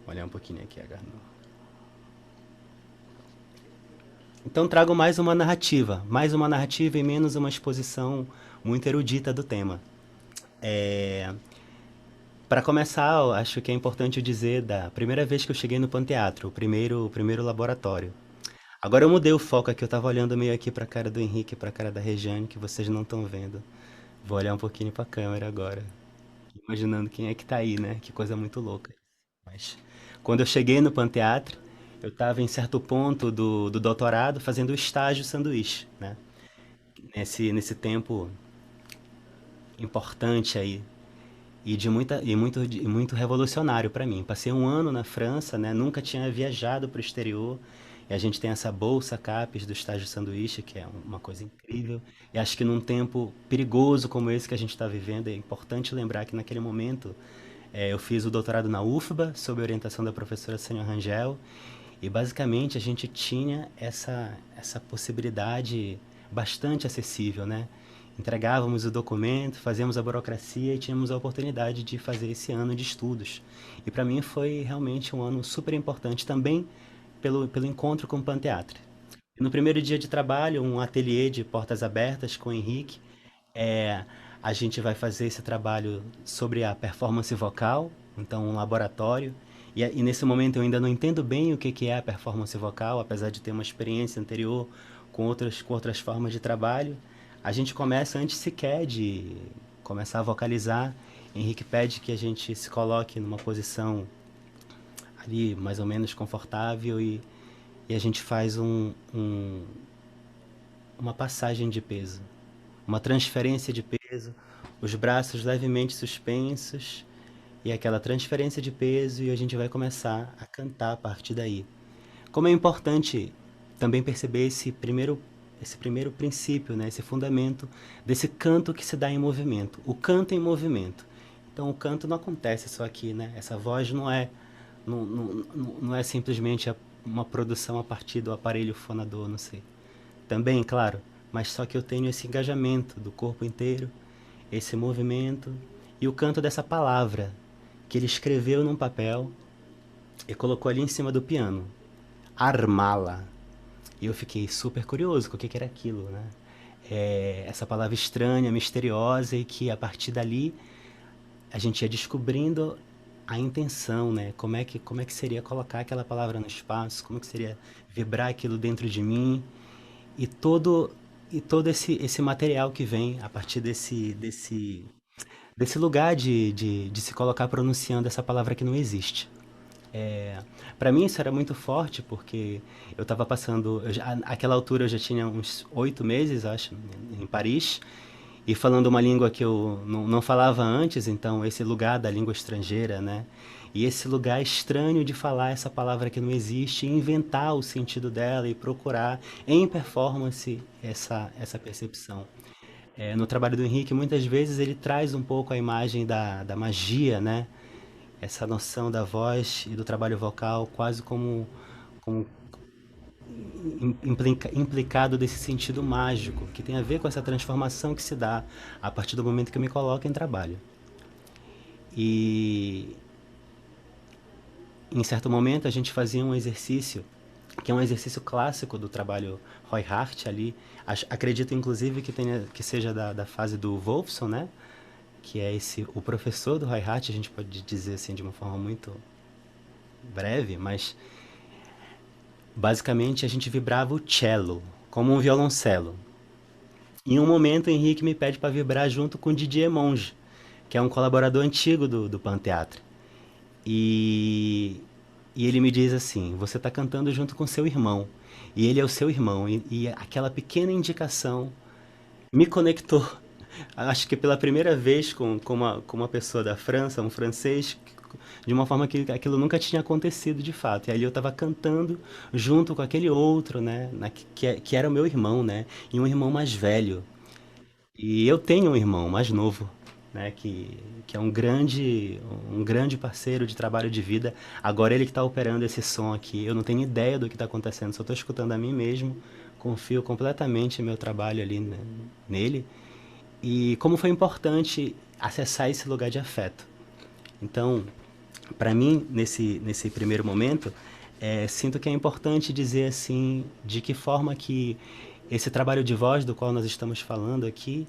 Vou olhar um pouquinho aqui, Agarnor. Então trago mais uma narrativa e menos uma exposição muito erudita do tema. Para começar, eu acho que é importante dizer da primeira vez que eu cheguei no Panteatro, o primeiro laboratório. Agora eu mudei o foco aqui, eu estava olhando meio aqui para a cara do Henrique, para a cara da Regiane, que vocês não estão vendo. Vou olhar um pouquinho para a câmera agora, imaginando quem é que está aí, né? Que coisa muito louca. Mas quando eu cheguei no Panteatro, eu estava em certo ponto do doutorado fazendo o estágio sanduíche, né? Nesse tempo importante aí e muito revolucionário para mim. Passei um ano na França, né? Nunca tinha viajado para o exterior. E a gente tem essa bolsa CAPES do estágio sanduíche, que é uma coisa incrível. E acho que num tempo perigoso como esse que a gente está vivendo, é importante lembrar que naquele momento eu fiz o doutorado na UFBA, sob a orientação da professora Sônia Rangel. E basicamente a gente tinha essa possibilidade bastante acessível, né? Entregávamos o documento, fazíamos a burocracia e tínhamos a oportunidade de fazer esse ano de estudos. E para mim foi realmente um ano super importante também pelo encontro com o Panteatro. No primeiro dia de trabalho, um ateliê de portas abertas com o Henrique, a gente vai fazer esse trabalho sobre a performance vocal, então um laboratório. E nesse momento eu ainda não entendo bem o que é a performance vocal, apesar de ter uma experiência anterior com outras formas de trabalho. A gente começa antes sequer de começar a vocalizar. Henrique pede que a gente se coloque numa posição ali mais ou menos confortável e a gente faz uma passagem de peso, uma transferência de peso, os braços levemente suspensos e aquela transferência de peso, e a gente vai começar a cantar a partir daí. Como é importante também perceber esse primeiro princípio, né? Esse fundamento desse canto que se dá em movimento. O canto em movimento. Então o canto não acontece só aqui, né? Essa voz não é simplesmente uma produção a partir do aparelho fonador, não sei. Também, claro, mas só que eu tenho esse engajamento do corpo inteiro, esse movimento e o canto dessa palavra que ele escreveu num papel e colocou ali em cima do piano. Armala. E eu fiquei super curioso com o que era aquilo, né? Essa palavra estranha, misteriosa, e que a partir dali a gente ia descobrindo a intenção, né? Como é que seria colocar aquela palavra no espaço, como que seria vibrar aquilo dentro de mim, e todo esse material que vem a partir desse lugar de se colocar pronunciando essa palavra que não existe. Para mim isso era muito forte, porque eu estava passando, àquela altura eu já tinha uns 8 meses, acho, em Paris, e falando uma língua que eu não falava antes, então esse lugar da língua estrangeira, né? E esse lugar estranho de falar essa palavra que não existe, e inventar o sentido dela e procurar em performance essa percepção. No trabalho do Henrique, muitas vezes ele traz um pouco a imagem da magia, né? Essa noção da voz e do trabalho vocal quase como implicado desse sentido mágico, que tem a ver com essa transformação que se dá a partir do momento que eu me coloco em trabalho. E em certo momento, a gente fazia um exercício, que é um exercício clássico do trabalho Roy Hart ali. Acredito, inclusive, que seja da fase do Wolfson, né? Que é o professor do Roy Hart, a gente pode dizer assim de uma forma muito breve, mas basicamente a gente vibrava o cello, como um violoncelo. Em um momento, o Henrique me pede para vibrar junto com o Didier Monge, que é um colaborador antigo do Panteatro. E, e ele me diz assim: você está cantando junto com seu irmão. E ele é o seu irmão. E aquela pequena indicação me conectou, acho que pela primeira vez, com uma pessoa da França, um francês, de uma forma que aquilo nunca tinha acontecido de fato. E ali eu estava cantando junto com aquele outro, né, que era o meu irmão, né, e um irmão mais velho. E eu tenho um irmão mais novo, né, que é um grande parceiro de trabalho de vida. Agora ele que está operando esse som aqui. Eu não tenho ideia do que está acontecendo, só estou escutando a mim mesmo. Confio completamente meu trabalho ali, né, nele. E como foi importante acessar esse lugar de afeto. Então, para mim, nesse primeiro momento, sinto que é importante dizer assim, de que forma que esse trabalho de voz do qual nós estamos falando aqui,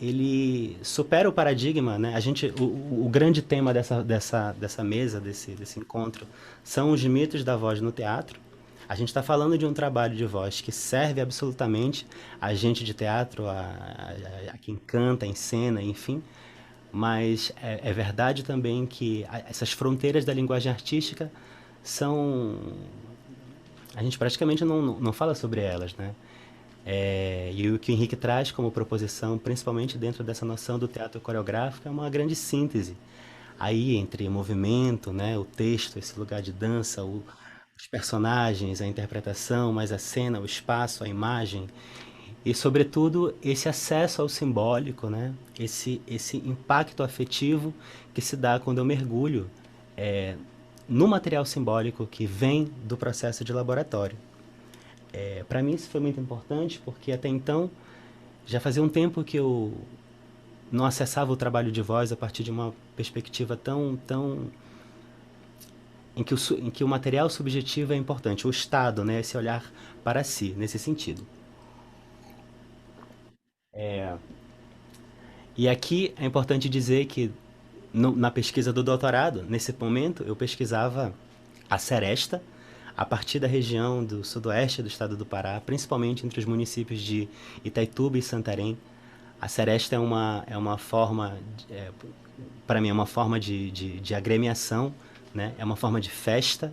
ele supera o paradigma, né? O grande tema dessa mesa, desse encontro, são os mitos da voz no teatro. A gente está falando de um trabalho de voz que serve absolutamente a gente de teatro, a quem canta, encena, enfim. Mas é verdade também que essas fronteiras da linguagem artística são... A gente praticamente não fala sobre elas, né? E o que o Henrique traz como proposição, principalmente dentro dessa noção do teatro coreográfico, é uma grande síntese aí entre o movimento, né, o texto, esse lugar de dança, os personagens, a interpretação, mas a cena, o espaço, a imagem e, sobretudo, esse acesso ao simbólico, né, esse impacto afetivo que se dá quando eu mergulho no material simbólico que vem do processo de laboratório. Para mim isso foi muito importante porque até então já fazia um tempo que eu não acessava o trabalho de voz a partir de uma perspectiva tão em que o material subjetivo é importante, o estado, né, esse olhar para si, nesse sentido. E aqui é importante dizer que na pesquisa do doutorado, nesse momento, eu pesquisava a seresta a partir da região do sudoeste do estado do Pará, principalmente entre os municípios de Itaituba e Santarém. A seresta é uma forma, para mim, é uma forma de agremiação, né? É uma forma de festa,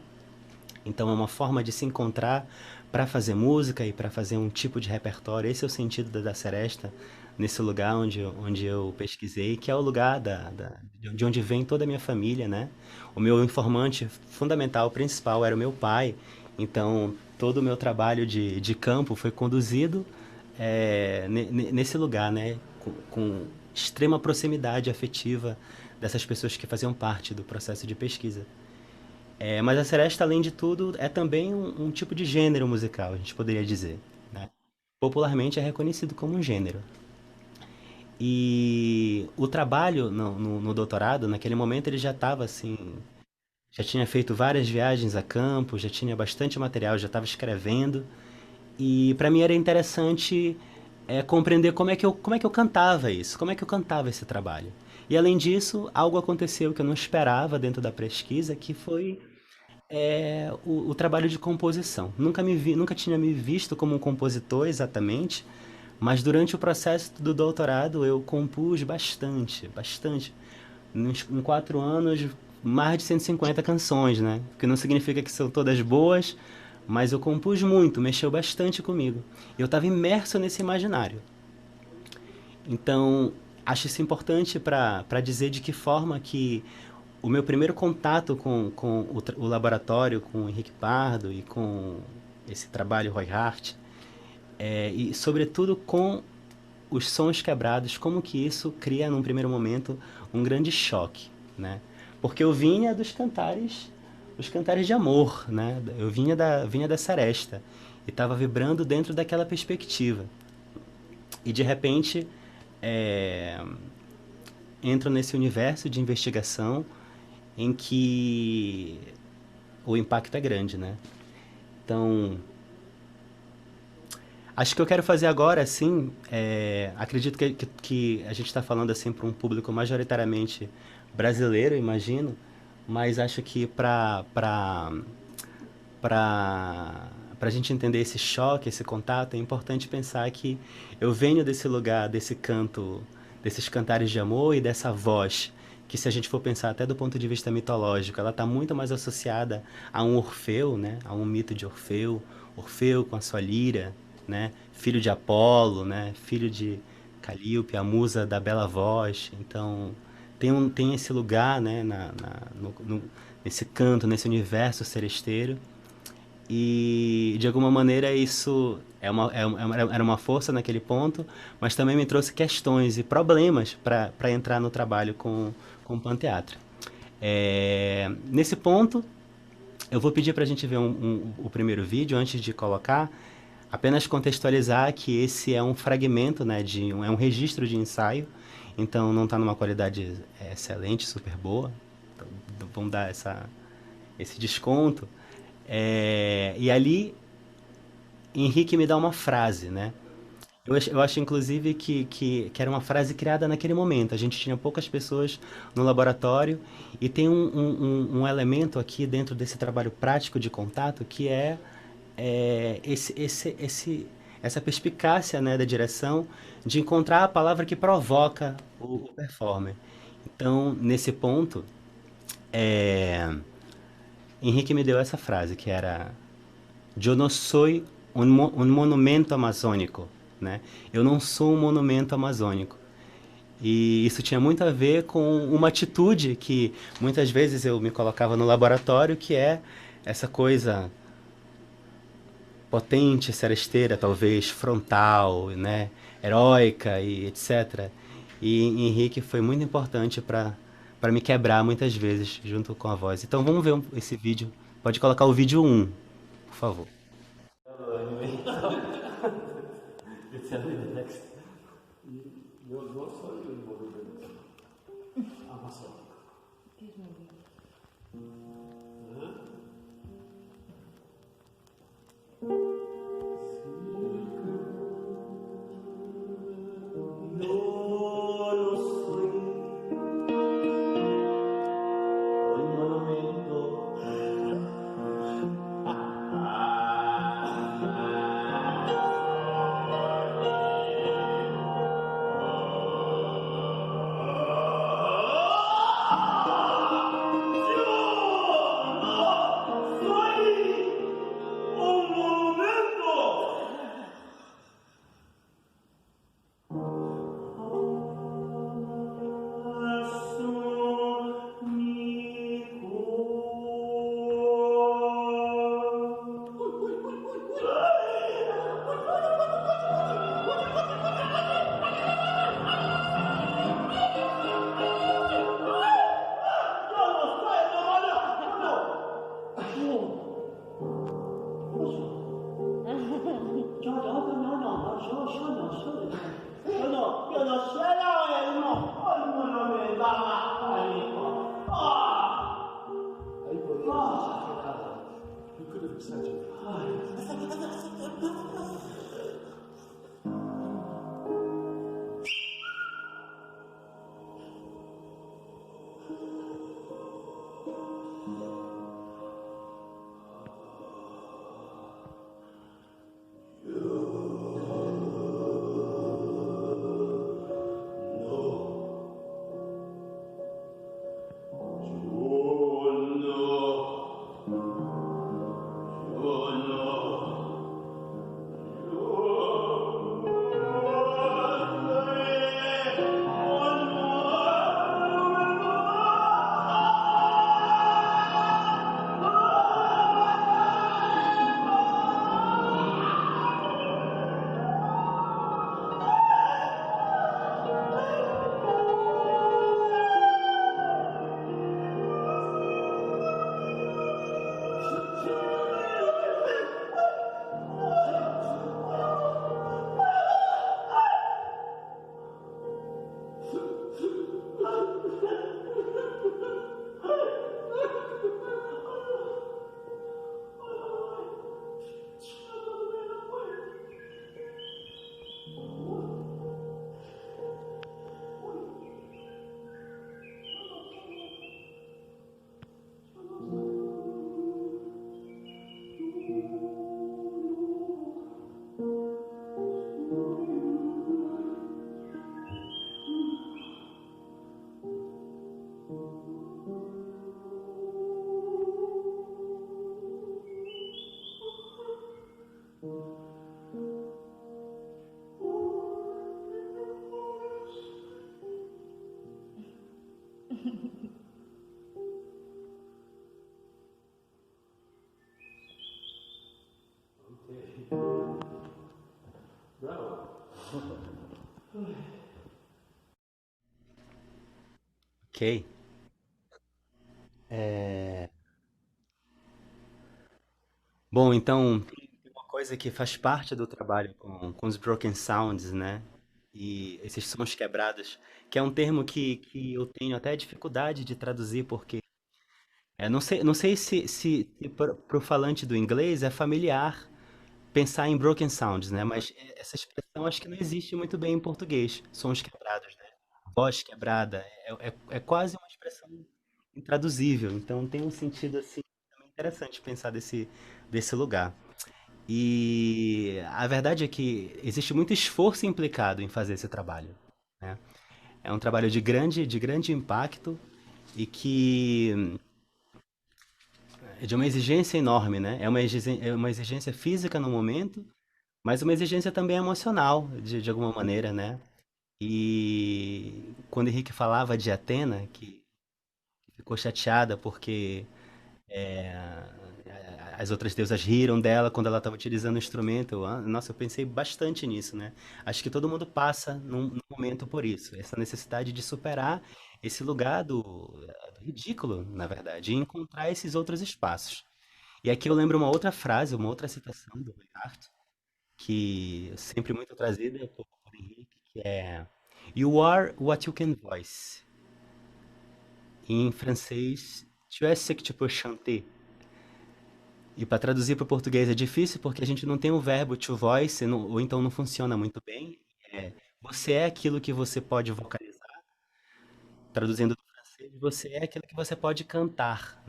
então é uma forma de se encontrar para fazer música e para fazer um tipo de repertório. Esse é o sentido da seresta, nesse lugar onde eu pesquisei, que é o lugar de onde vem toda a minha família, né? O meu informante fundamental, principal, era o meu pai. Então, todo o meu trabalho de campo foi conduzido nesse lugar, né? Com extrema proximidade afetiva dessas pessoas que faziam parte do processo de pesquisa. Mas a seresta, além de tudo, é também um tipo de gênero musical, a gente poderia dizer, né? Popularmente é reconhecido como um gênero. E o trabalho no doutorado, naquele momento, ele já estava assim, já tinha feito várias viagens a campo, já tinha bastante material, já estava escrevendo. E para mim era interessante compreender como é que eu cantava isso, como é que eu cantava esse trabalho. E além disso, algo aconteceu que eu não esperava dentro da pesquisa, que foi o trabalho de composição. Nunca tinha me visto como um compositor exatamente, mas durante o processo do doutorado eu compus bastante. Em 4 anos, mais de 150 canções, né? O que não significa que são todas boas, mas eu compus muito, mexeu bastante comigo. Eu estava imerso nesse imaginário. Então, acho isso importante para dizer de que forma que o meu primeiro contato com o laboratório, com o Henrique Pardo e com esse trabalho Roy Hart, e sobretudo com os sons quebrados, como que isso cria num primeiro momento um grande choque, né? Porque eu vinha dos cantares, os cantares de amor, né? Eu vinha da seresta e estava vibrando dentro daquela perspectiva. E de repente entro nesse universo de investigação em que o impacto é grande, né? Então, acho que eu quero fazer agora, assim, acredito que a gente está falando assim para um público majoritariamente brasileiro, imagino, mas acho que para a gente entender esse choque, esse contato, é importante pensar que eu venho desse lugar, desse canto, desses cantares de amor e dessa voz, que se a gente for pensar até do ponto de vista mitológico, ela está muito mais associada a um Orfeu, né? A um mito de Orfeu, Orfeu com a sua lira, né? Filho de Apolo, né? Filho de Calíope, a musa da bela voz. Então, tem esse lugar, né? Nesse canto, nesse universo seresteiro. E, de alguma maneira, isso era uma força naquele ponto, mas também me trouxe questões e problemas para entrar no trabalho com o Panteatro. Nesse ponto, eu vou pedir para a gente ver o primeiro vídeo, antes de colocar, apenas contextualizar que esse é um fragmento, né, é um registro de ensaio, então não está numa qualidade excelente, super boa, então, vamos dar esse desconto. E ali, Henrique me dá uma frase, né? Eu acho, inclusive, que era uma frase criada naquele momento. A gente tinha poucas pessoas no laboratório e tem um elemento aqui dentro desse trabalho prático de contato que essa perspicácia, né, da direção de encontrar a palavra que provoca o performer. Então, nesse ponto, Henrique me deu essa frase, que era: "Eu não sou um monumento amazônico", né? Eu não sou um monumento amazônico. E isso tinha muito a ver com uma atitude que muitas vezes eu me colocava no laboratório, que é essa coisa potente, seresteira, talvez, frontal, né? Heróica e etc. E Henrique foi muito importante para me quebrar muitas vezes junto com a voz. Então vamos ver esse vídeo. Pode colocar o vídeo 1, por favor. Ok. É, Bom, então, tem uma coisa que faz parte do trabalho com os broken sounds, né? E esses sons quebrados, que é um termo que eu tenho até dificuldade de traduzir, porque não sei se para o falante do inglês é familiar pensar em broken sounds, né? Mas essa expressão acho que não existe muito bem em português, sons quebrados, né? Voz quebrada, é quase uma expressão intraduzível, então tem um sentido assim também interessante pensar desse lugar. E a verdade é que existe muito esforço implicado em fazer esse trabalho, né? É um trabalho de grande impacto e que é de uma exigência enorme, né? É uma exigência física no momento, mas uma exigência também emocional, de alguma maneira, né? E quando Henrique falava de Atena, que ficou chateada porque as outras deusas riram dela quando ela estava utilizando o instrumento. Nossa, eu pensei bastante nisso, né? Acho que todo mundo passa num momento por isso, essa necessidade de superar esse lugar do ridículo, na verdade, e encontrar esses outros espaços. E aqui eu lembro uma outra frase, uma outra citação do Art, que sempre muito trazida por Henrique, que é You are what you can voice. Em francês, tu es ce que tu peux chanter. E para traduzir para o português é difícil porque a gente não tem o verbo to voice, ou então não funciona muito bem. É, você é aquilo que você pode vocalizar, traduzindo do francês, você é aquilo que você pode cantar.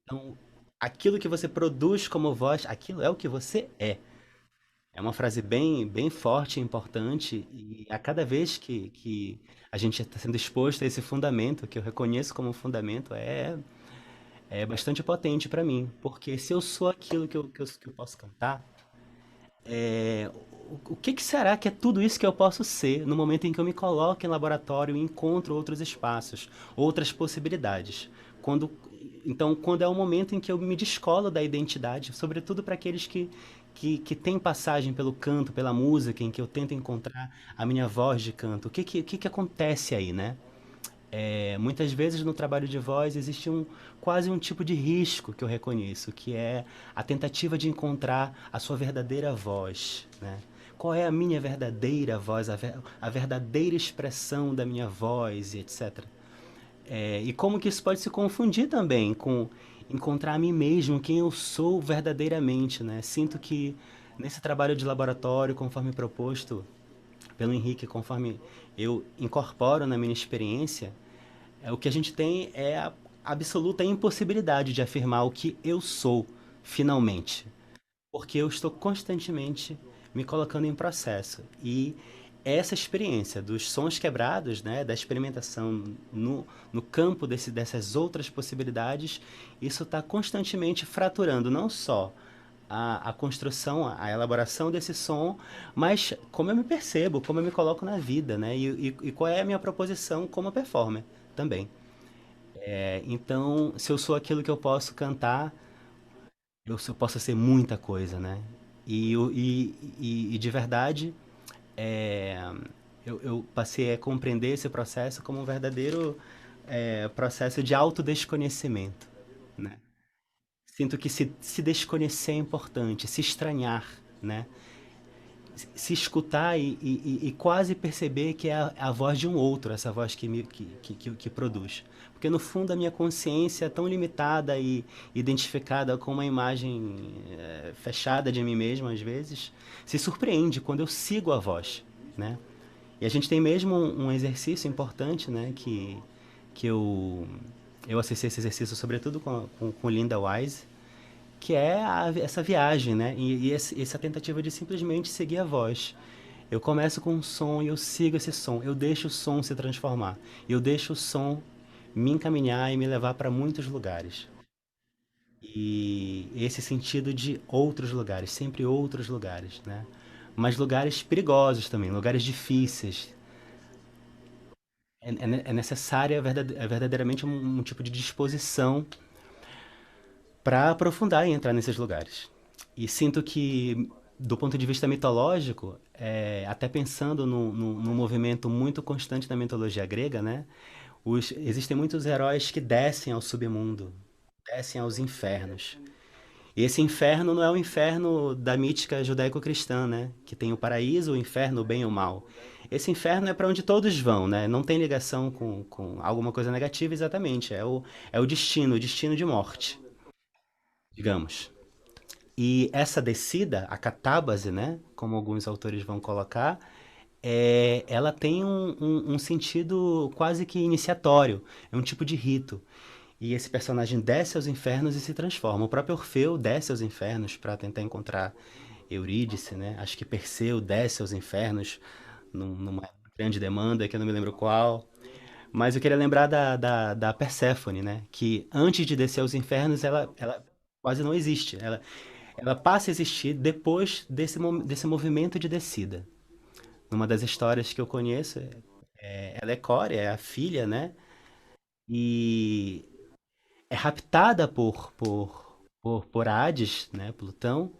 Então, aquilo que você produz como voz, aquilo é o que você é. É uma frase bem, bem forte e importante, e a cada vez que a gente está sendo exposto a esse fundamento, que eu reconheço como fundamento, é bastante potente para mim, porque se eu sou aquilo que eu posso cantar, o que será que é tudo isso que eu posso ser no momento em que eu me coloco em laboratório e encontro outros espaços, outras possibilidades? Quando, então, quando é o momento em que eu me descolo da identidade, sobretudo para aqueles que têm passagem pelo canto, pela música, em que eu tento encontrar a minha voz de canto, o que acontece aí, né? Muitas vezes no trabalho de voz existe quase um tipo de risco que eu reconheço, que é a tentativa de encontrar a sua verdadeira voz, né? Qual é a minha verdadeira voz, a verdadeira expressão da minha voz e etc. E como que isso pode se confundir também com encontrar a mim mesmo, quem eu sou verdadeiramente, né? Sinto que nesse trabalho de laboratório, conforme proposto pelo Henrique, conforme eu incorporo na minha experiência, o que a gente tem é a absoluta impossibilidade de afirmar o que eu sou, finalmente. Porque eu estou constantemente me colocando em processo. E essa experiência dos sons quebrados, né, da experimentação no campo dessas outras possibilidades, isso está constantemente fraturando não só a construção, a elaboração desse som, mas como eu me percebo, como eu me coloco na vida, né? E qual é a minha proposição como performer também. Então, se eu sou aquilo que eu posso cantar, eu posso ser muita coisa, né? E de verdade, é, eu passei a compreender esse processo como um verdadeiro processo de autodesconhecimento, né? Sinto que se desconhecer é importante, se estranhar, né? Se escutar e quase perceber que é a voz de um outro, essa voz que produz. Porque no fundo a minha consciência é tão limitada e identificada com uma imagem fechada de mim mesmo, às vezes, se surpreende quando eu sigo a voz, né? E a gente tem mesmo um exercício importante, né? Que eu acessei esse exercício sobretudo com Linda Wise, que é essa viagem, né? E essa tentativa de simplesmente seguir a voz. Eu começo com um som e eu sigo esse som. Eu deixo o som se transformar. Eu deixo o som me encaminhar e me levar para muitos lugares. E esse sentido de outros lugares, sempre outros lugares, né? Mas lugares perigosos também, lugares difíceis. É necessária verdadeiramente um tipo de disposição para aprofundar e entrar nesses lugares. E sinto que, do ponto de vista mitológico, até pensando no movimento muito constante da mitologia grega, né? Existem muitos heróis que descem ao submundo, descem aos infernos. E esse inferno não é o inferno da mítica judaico-cristã, né? Que tem o paraíso, o inferno, o bem e o mal. Esse inferno é para onde todos vão, né? Não tem ligação com alguma coisa negativa exatamente. É o destino de morte, digamos. E essa descida, a catábase, né? Como alguns autores vão colocar, ela tem um sentido quase que iniciatório. É um tipo de rito. E esse personagem desce aos infernos e se transforma. O próprio Orfeu desce aos infernos para tentar encontrar Eurídice, né? Acho que Perseu desce aos infernos numa grande demanda, que eu não me lembro qual. Mas eu queria lembrar da Perséfone, né? Que antes de descer aos infernos, ela quase não existe. Ela passa a existir depois desse movimento de descida. Numa das histórias que eu conheço, ela é Core, é a filha, né? E é raptada por Hades, né, Plutão,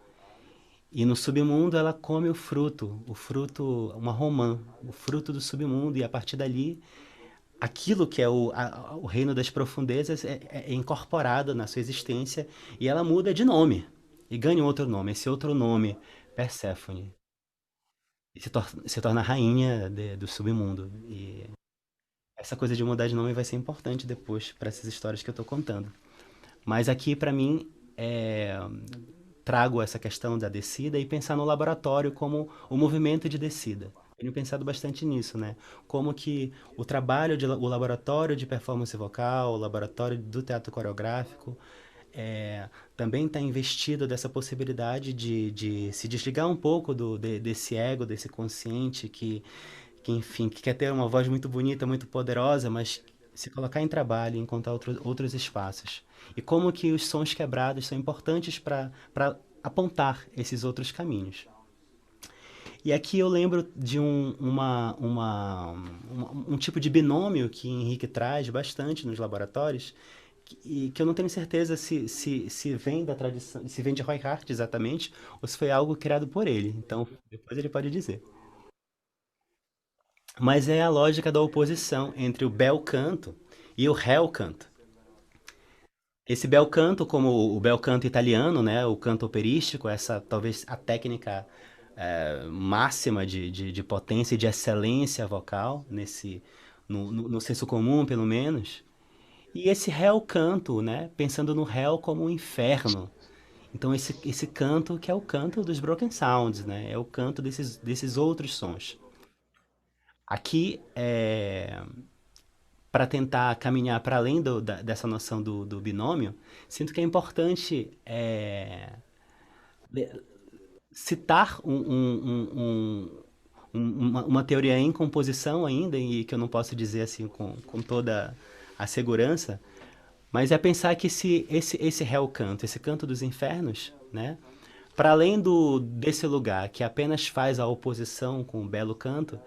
e no submundo ela come o fruto, uma romã, o fruto do submundo, e a partir dali, aquilo que é o reino das profundezas é incorporado na sua existência, e ela muda de nome, e ganha um outro nome, esse outro nome, Perséfone, e se torna rainha do submundo, e essa coisa de mudar de nome vai ser importante depois para essas histórias que eu estou contando. Mas aqui, para mim, trago essa questão da descida e pensar no laboratório como o movimento de descida. Tenho pensado bastante nisso, né? Como que o laboratório de performance vocal, o laboratório do teatro coreográfico, também está investido dessa possibilidade de se desligar um pouco desse ego, desse consciente enfim, que quer ter uma voz muito bonita, muito poderosa, mas se colocar em trabalho, encontrar outros espaços. E como que os sons quebrados são importantes para apontar esses outros caminhos. E aqui eu lembro de um tipo de binômio que Henrique traz bastante nos laboratórios, que eu não tenho certeza se vem da tradição, se vem de Roy Hart exatamente, ou se foi algo criado por ele. Então, depois ele pode dizer. Mas é a lógica da oposição entre o bel canto e o réu canto. Esse bel canto, como o bel canto italiano, né, o canto operístico, essa talvez a técnica máxima de potência e de excelência vocal, no senso comum, pelo menos. E esse réu canto, né, pensando no réu como um inferno. Então esse canto que é o canto dos broken sounds, né, é o canto desses outros sons. Aqui, para tentar caminhar para além dessa noção do binômio, sinto que é importante citar uma teoria em composição ainda, e que eu não posso dizer assim com toda a segurança, mas é pensar que esse réu canto, esse canto dos infernos, né, para além desse lugar que apenas faz a oposição com o belo canto,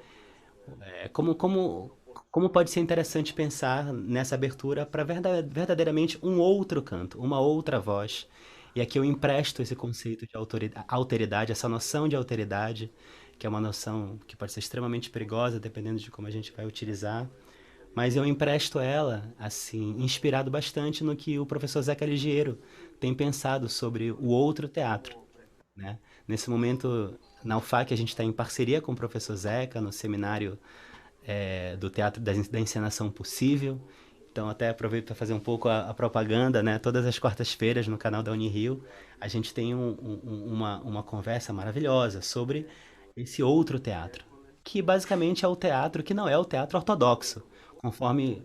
como pode ser interessante pensar nessa abertura para verdadeiramente um outro canto, uma outra voz. E aqui eu empresto esse conceito de alteridade, essa noção de alteridade, que é uma noção que pode ser extremamente perigosa, dependendo de como a gente vai utilizar. Mas eu empresto ela, assim, inspirado bastante no que o professor Zeca Ligiero tem pensado sobre o outro teatro, né? Nesse momento, na UFAC, a gente está em parceria com o professor Zeca, no seminário do Teatro da Encenação Possível. Então, até aproveito para fazer um pouco a propaganda, né? Todas as quartas-feiras, no canal da Unirio, a gente tem uma conversa maravilhosa sobre esse outro teatro, que basicamente é o teatro que não é o teatro ortodoxo, conforme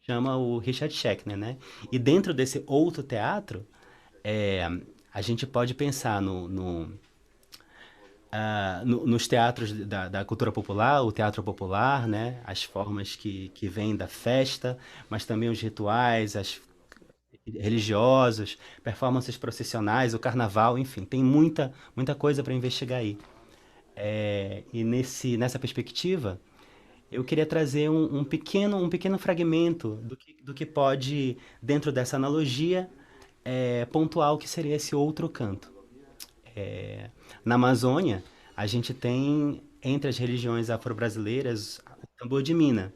chama o Richard Schechner, né? E dentro desse outro teatro, a gente pode pensar nos teatros da cultura popular, o teatro popular, né? As formas que vêm da festa, mas também os rituais, religiosos, performances processionais, o carnaval, enfim, tem muita coisa para investigar aí. E nessa perspectiva, eu queria trazer um pequeno fragmento do que pode, dentro dessa analogia, pontuar o que seria esse outro canto. Na Amazônia, a gente tem, entre as religiões afro-brasileiras, o tambor de Mina,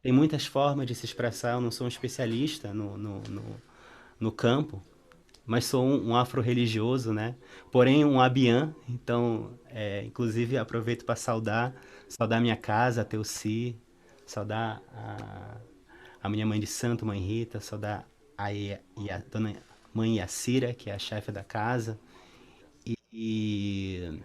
Tem muitas formas de se expressar, eu não sou um especialista no campo, mas sou um afro-religioso, né? Porém, um abian, então, inclusive, aproveito para saudar minha casa, a Teuci, saudar a minha mãe de santo, mãe Rita, saudar a dona mãe Yacira, que é a chefe da casa. E,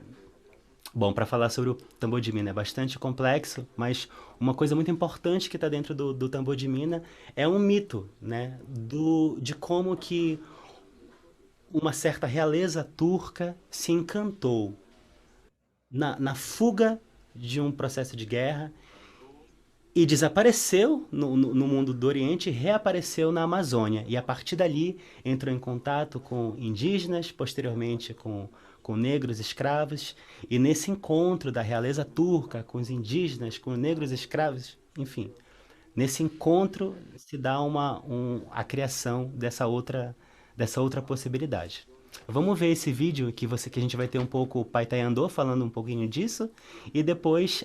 bom, para falar sobre o tambor de mina é bastante complexo, mas uma coisa muito importante que está dentro do tambor de mina é um mito, né? De como que uma certa realeza turca se encantou na fuga de um processo de guerra e desapareceu no mundo do Oriente e reapareceu na Amazônia. E a partir dali entrou em contato com indígenas, posteriormente com negros escravos. E nesse encontro da realeza turca com os indígenas, com negros escravos, enfim, nesse encontro se dá a criação dessa outra possibilidade. Vamos ver esse vídeo que a gente vai ter um pouco o Pai Tayandô falando um pouquinho disso e depois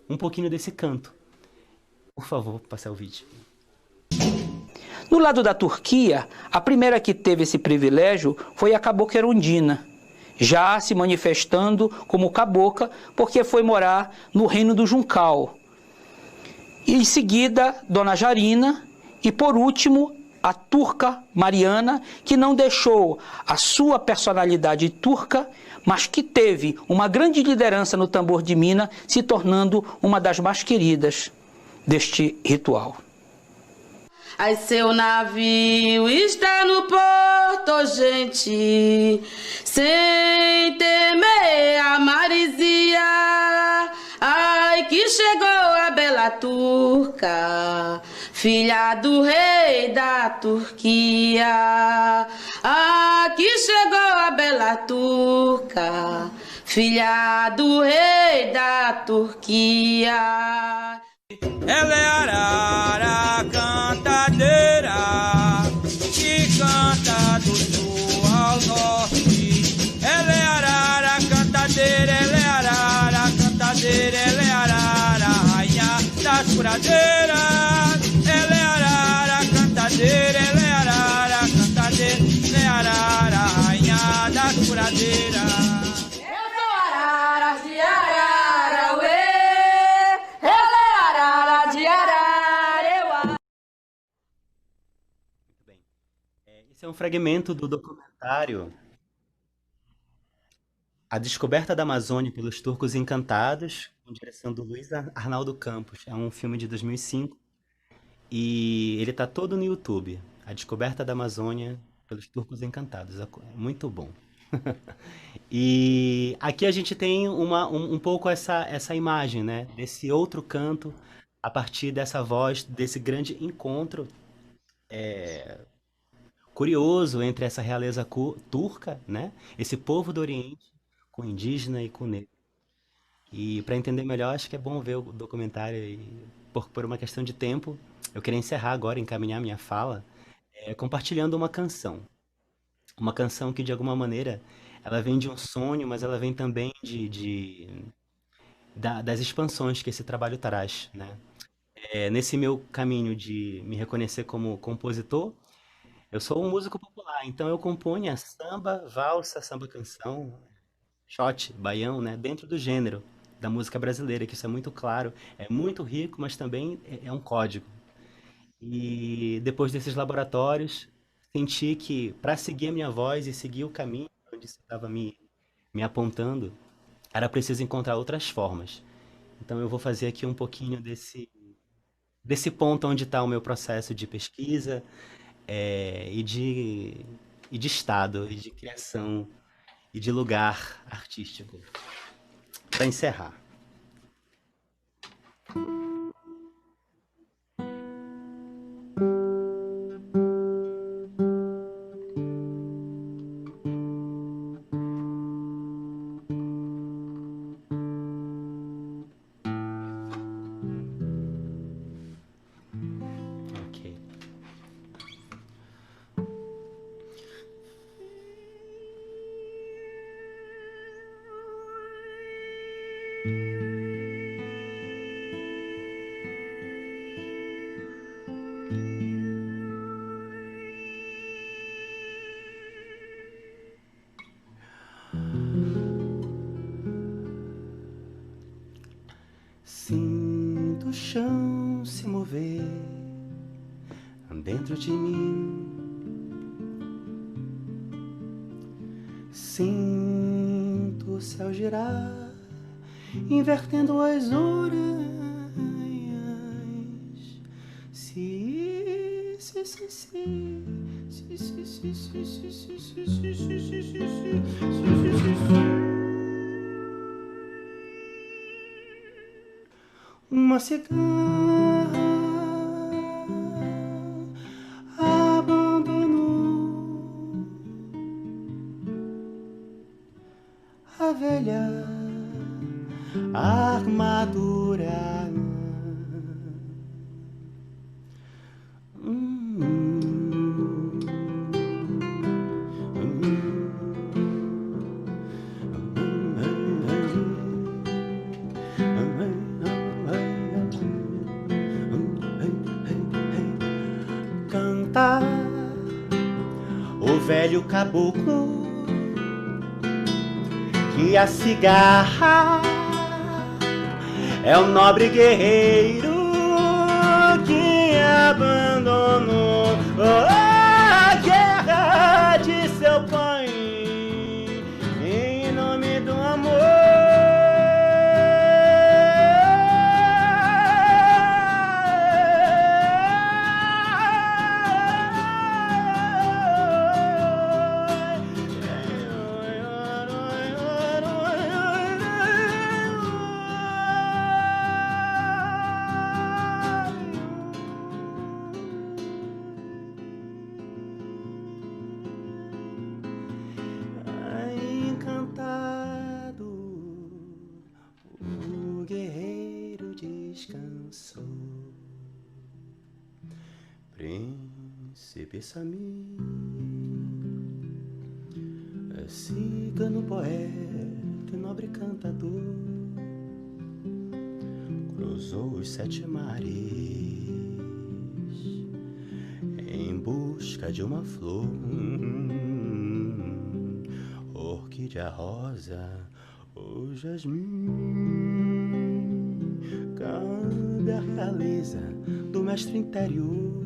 um pouquinho desse canto. Por favor, passar o vídeo. No lado da Turquia, a primeira que teve esse privilégio foi a cabocla Erundina, já se manifestando como cabocla porque foi morar no reino do Juncal. E em seguida, Dona Jarina e, por último, a turca Mariana, que não deixou a sua personalidade turca, mas que teve uma grande liderança no tambor de mina, se tornando uma das mais queridas deste ritual. Ai, seu navio está no porto, gente, sem temer a maresia. Ai, que chegou a bela turca, filha do rei da Turquia. Ah, que chegou a bela turca, filha do rei da Turquia. Ela é arara cantadeira que canta do sul ao norte. Ela é arara cantadeira, ela é arara cantadeira, ela é arara rainha das curadeiras. Ela é arara cantadeira, ela é arara cantadeira, ela é arara rainha das curadeiras. Eu sou arara de Ararauê. Esse é um fragmento do documentário A Descoberta da Amazônia pelos Turcos Encantados, com direção do Luiz Arnaldo Campos. É um filme de 2005 e ele está todo no YouTube. A Descoberta da Amazônia pelos Turcos Encantados. É muito bom. E aqui a gente tem um pouco essa imagem, né? Desse outro canto, a partir dessa voz, desse grande encontro curioso entre essa realeza turca, né? Esse povo do Oriente, com indígena e com negro. E para entender melhor, acho que é bom ver o documentário e, por uma questão de tempo, eu queria encerrar agora, encaminhar minha fala, compartilhando uma canção. Uma canção que, de alguma maneira, ela vem de um sonho, mas ela vem também das expansões que esse trabalho traz, né? Nesse meu caminho de me reconhecer como compositor, eu sou um músico popular, então eu componho samba, valsa, samba canção, shot, baião, né? Dentro do gênero da música brasileira, que isso é muito claro, é muito rico, mas também é um código. E depois desses laboratórios, senti que para seguir a minha voz e seguir o caminho onde você estava me apontando, era preciso encontrar outras formas. Então eu vou fazer aqui um pouquinho desse ponto onde está o meu processo de pesquisa e de estado, e de criação, e de lugar artístico. Para encerrar. paixão se mover dentro de mim. Sinto o céu girar, invertendo as horas. Uma cigarra abandonou a velha armadura. Canta o velho caboclo que a cigarra é o nobre guerreiro que abandonou a guerra de seu pai em nome do amor. Príncipe Samir, cigano poeta e nobre cantador, cruzou os 7 mares em busca de uma flor, orquídea rosa ou jasmim. Cabe a realeza do mestre interior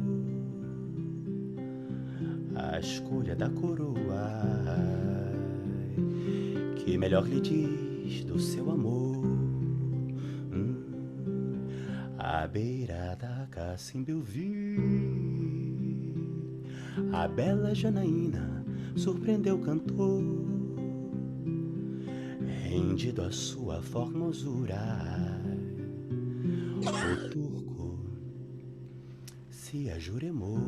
a escolha da coroa que melhor lhe diz do seu amor. À beira da cacimba eu vi a bela Janaína surpreendeu o cantor, rendido à sua formosura. O turco se ajuremou.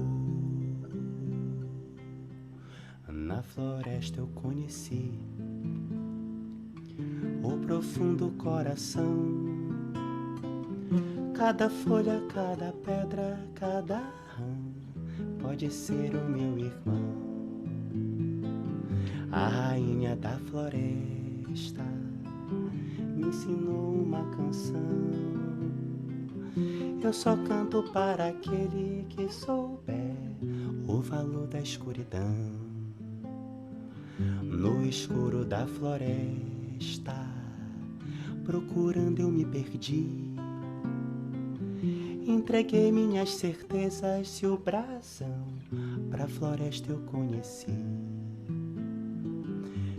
Na floresta eu conheci o profundo coração. Cada folha, cada pedra, cada ramo pode ser o meu irmão. A rainha da floresta me ensinou uma canção. Eu só canto para aquele que souber o valor da escuridão. No escuro da floresta, procurando eu me perdi. Entreguei minhas certezas e o brasão pra floresta eu conheci.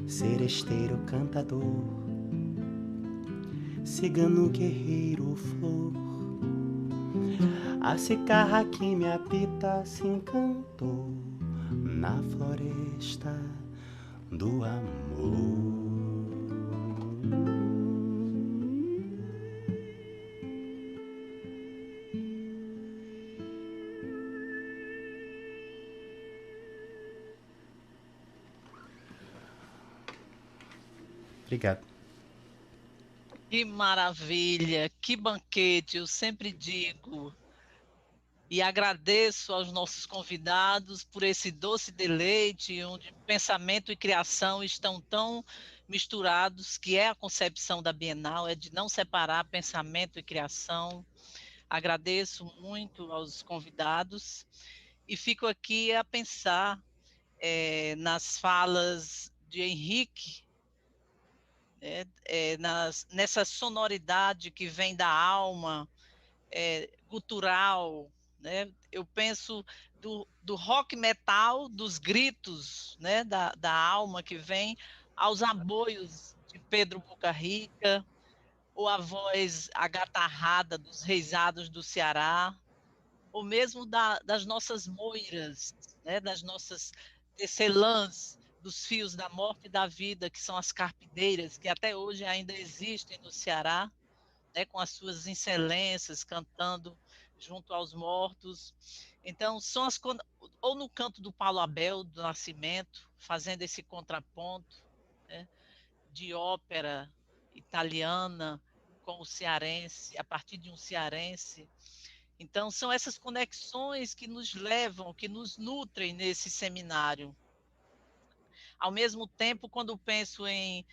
Seresteiro cantador, cigano guerreiro flor, a cigarra que me apita se encantou na floresta do amor. Obrigado. Que maravilha, que banquete, eu sempre digo. E agradeço aos nossos convidados por esse doce deleite, onde pensamento e criação estão tão misturados, que é a concepção da Bienal, é de não separar pensamento e criação. Agradeço muito aos convidados e fico aqui a pensar nas falas de Henrique, nessa sonoridade que vem da alma, gutural, né? Eu penso do rock metal, dos gritos, né? da alma que vem, aos aboios de Pedro Boca Rica, ou a voz agatarrada dos reisados do Ceará, ou mesmo das nossas moiras, né? Das nossas tecelãs, dos fios da morte e da vida, que são as carpideiras, que até hoje ainda existem no Ceará, né? Com as suas excelências, cantando junto aos mortos. Então, são ou no canto do Paulo Abel do Nascimento, fazendo esse contraponto, né? De ópera italiana com o cearense, a partir de um cearense. Então, são essas conexões que nos levam, que nos nutrem nesse seminário. Ao mesmo tempo, quando penso em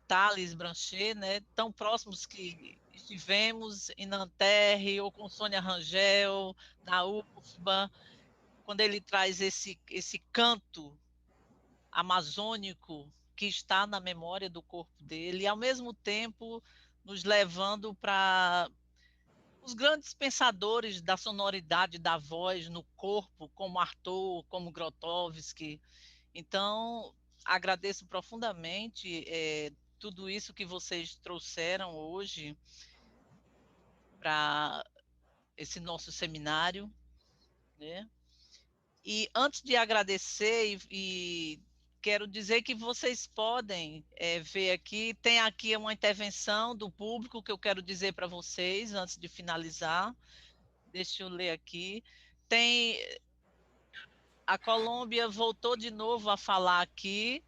Thales Branchet, né, tão próximos que estivemos em Nanterre, ou com Sônia Rangel, na UFBA, quando ele traz esse canto amazônico que está na memória do corpo dele, e ao mesmo tempo nos levando para os grandes pensadores da sonoridade da voz no corpo, como Artaud, como Grotowski. Então, agradeço profundamente tudo isso que vocês trouxeram hoje para esse nosso seminário, né? E antes de agradecer, quero dizer que vocês podem ver aqui, tem aqui uma intervenção do público que eu quero dizer para vocês, antes de finalizar. Deixa eu ler aqui. A Colômbia voltou de novo a falar aqui.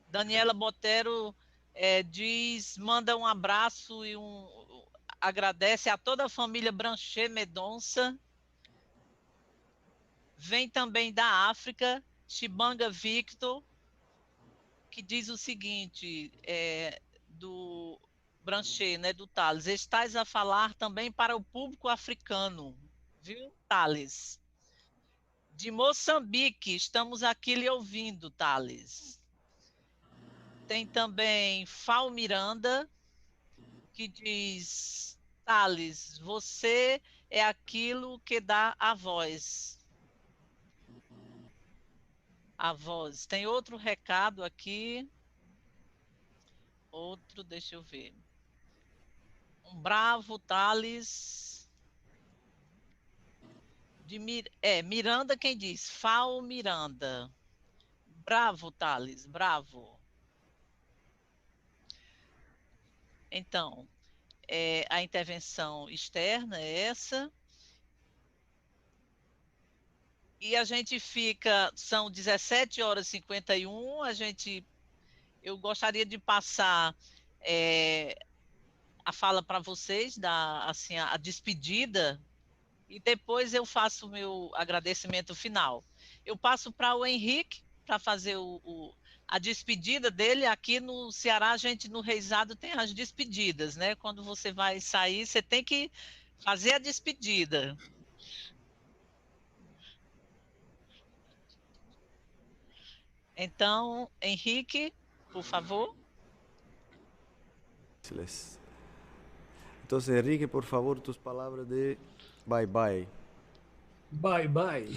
Daniela Botero manda um abraço e agradece a toda a família Branchet Mendonça. Vem também da África, Chibanga Victor, que diz o seguinte, do Branchet, né, do Thales: estás a falar também para o público africano, viu, Thales? De Moçambique, estamos aqui lhe ouvindo, Thales. Tem também Fal Miranda, que diz: Thales, você é aquilo que dá a voz. A voz. Tem outro recado aqui. Deixa eu ver. Um bravo, Thales. Miranda quem diz? Fal Miranda. Bravo, Thales, bravo. Então, a intervenção externa é essa. E a gente são 17h51, eu gostaria de passar a fala para vocês, assim, a despedida, e depois eu faço o meu agradecimento final. Eu passo para o Henrique, para fazer a despedida dele. Aqui no Ceará, a gente no Reisado tem as despedidas, né? Quando você vai sair, você tem que fazer a despedida. Então, Henrique, por favor. Então, Henrique, por favor, tus palavras de bye bye. Bye bye.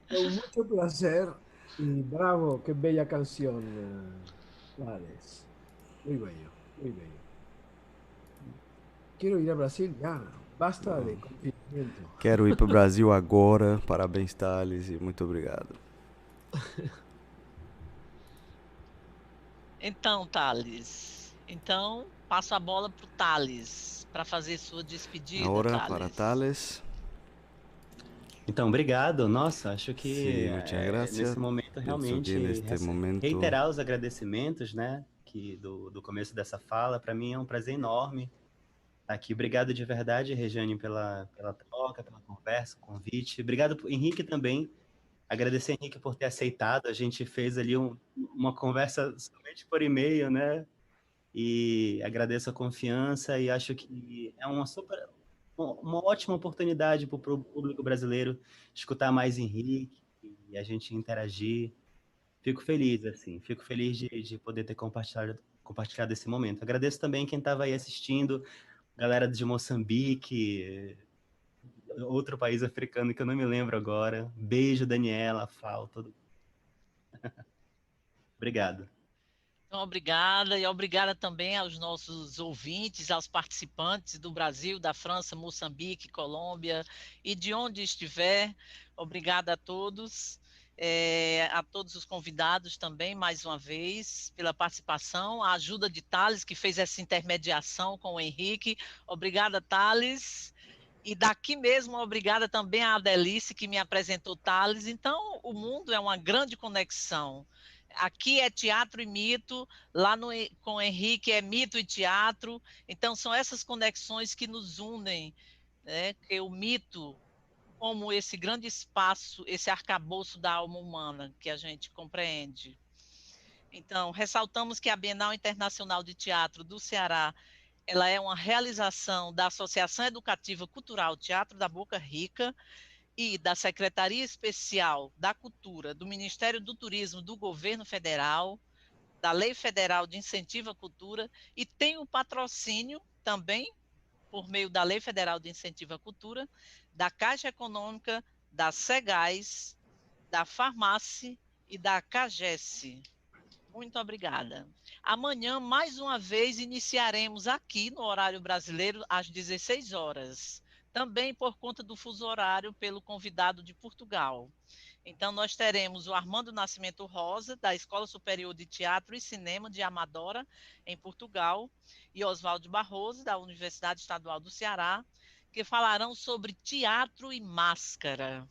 Con mucho placer y bravo, qué bella canción, Thales. Muy bello, muy bello. Quiero ir a Brasil ya, basta de confinamiento. Quero ir para o Brasil agora. Parabéns, Thales, e muito obrigado. Então, Thales, passo a bola para o Thales, para fazer sua despedida. Agora, para Thales. Então, obrigado. Nossa, acho que nesse momento realmente reiterar os agradecimentos, né, do começo dessa fala. Para mim é um prazer enorme estar aqui. Obrigado de verdade, Rejane, pela troca, pela conversa, convite. Obrigado, Henrique, também. Agradecer, Henrique, por ter aceitado. A gente fez ali uma conversa somente por e-mail, né? E agradeço a confiança e acho que é uma ótima oportunidade para o público brasileiro escutar mais Henrique e a gente interagir. Fico feliz, assim, de poder ter compartilhado esse momento. Agradeço também quem estava aí assistindo galera de Moçambique, outro país africano que eu não me lembro agora. Beijo, Daniela, Fal, todo. Obrigado. Então, obrigada, e obrigada também aos nossos ouvintes, aos participantes do Brasil, da França, Moçambique, Colômbia e de onde estiver. Obrigada a todos, a todos os convidados também, mais uma vez, pela participação, a ajuda de Thales, que fez essa intermediação com o Henrique. Obrigada, Thales. E daqui mesmo, obrigada também à Adelice, que me apresentou Thales. Então, o mundo é uma grande conexão. Aqui é teatro e mito, lá com o Henrique é mito e teatro. Então, são essas conexões que nos unem, né? Que o mito, como esse grande espaço, esse arcabouço da alma humana que a gente compreende. Então, ressaltamos que a Bienal Internacional de Teatro do Ceará, ela é uma realização da Associação Educativa Cultural Teatro da Boca Rica e da Secretaria Especial da Cultura, do Ministério do Turismo do Governo Federal, da Lei Federal de Incentivo à Cultura, e tem o patrocínio também, por meio da Lei Federal de Incentivo à Cultura, da Caixa Econômica, da Segás, da Farmácia e da CAGES. Muito obrigada. Amanhã, mais uma vez, iniciaremos aqui no horário brasileiro às 16 horas. Também por conta do fuso horário pelo convidado de Portugal. Então, nós teremos o Armando Nascimento Rosa, da Escola Superior de Teatro e Cinema de Amadora, em Portugal, e Oswaldo Barroso, da Universidade Estadual do Ceará, que falarão sobre teatro e máscara.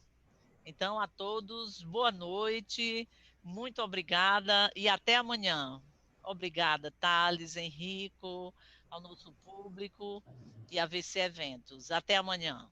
Então, a todos, boa noite, muito obrigada e até amanhã. Obrigada, Thales, Henrico, ao nosso público e a VC Eventos. Até amanhã.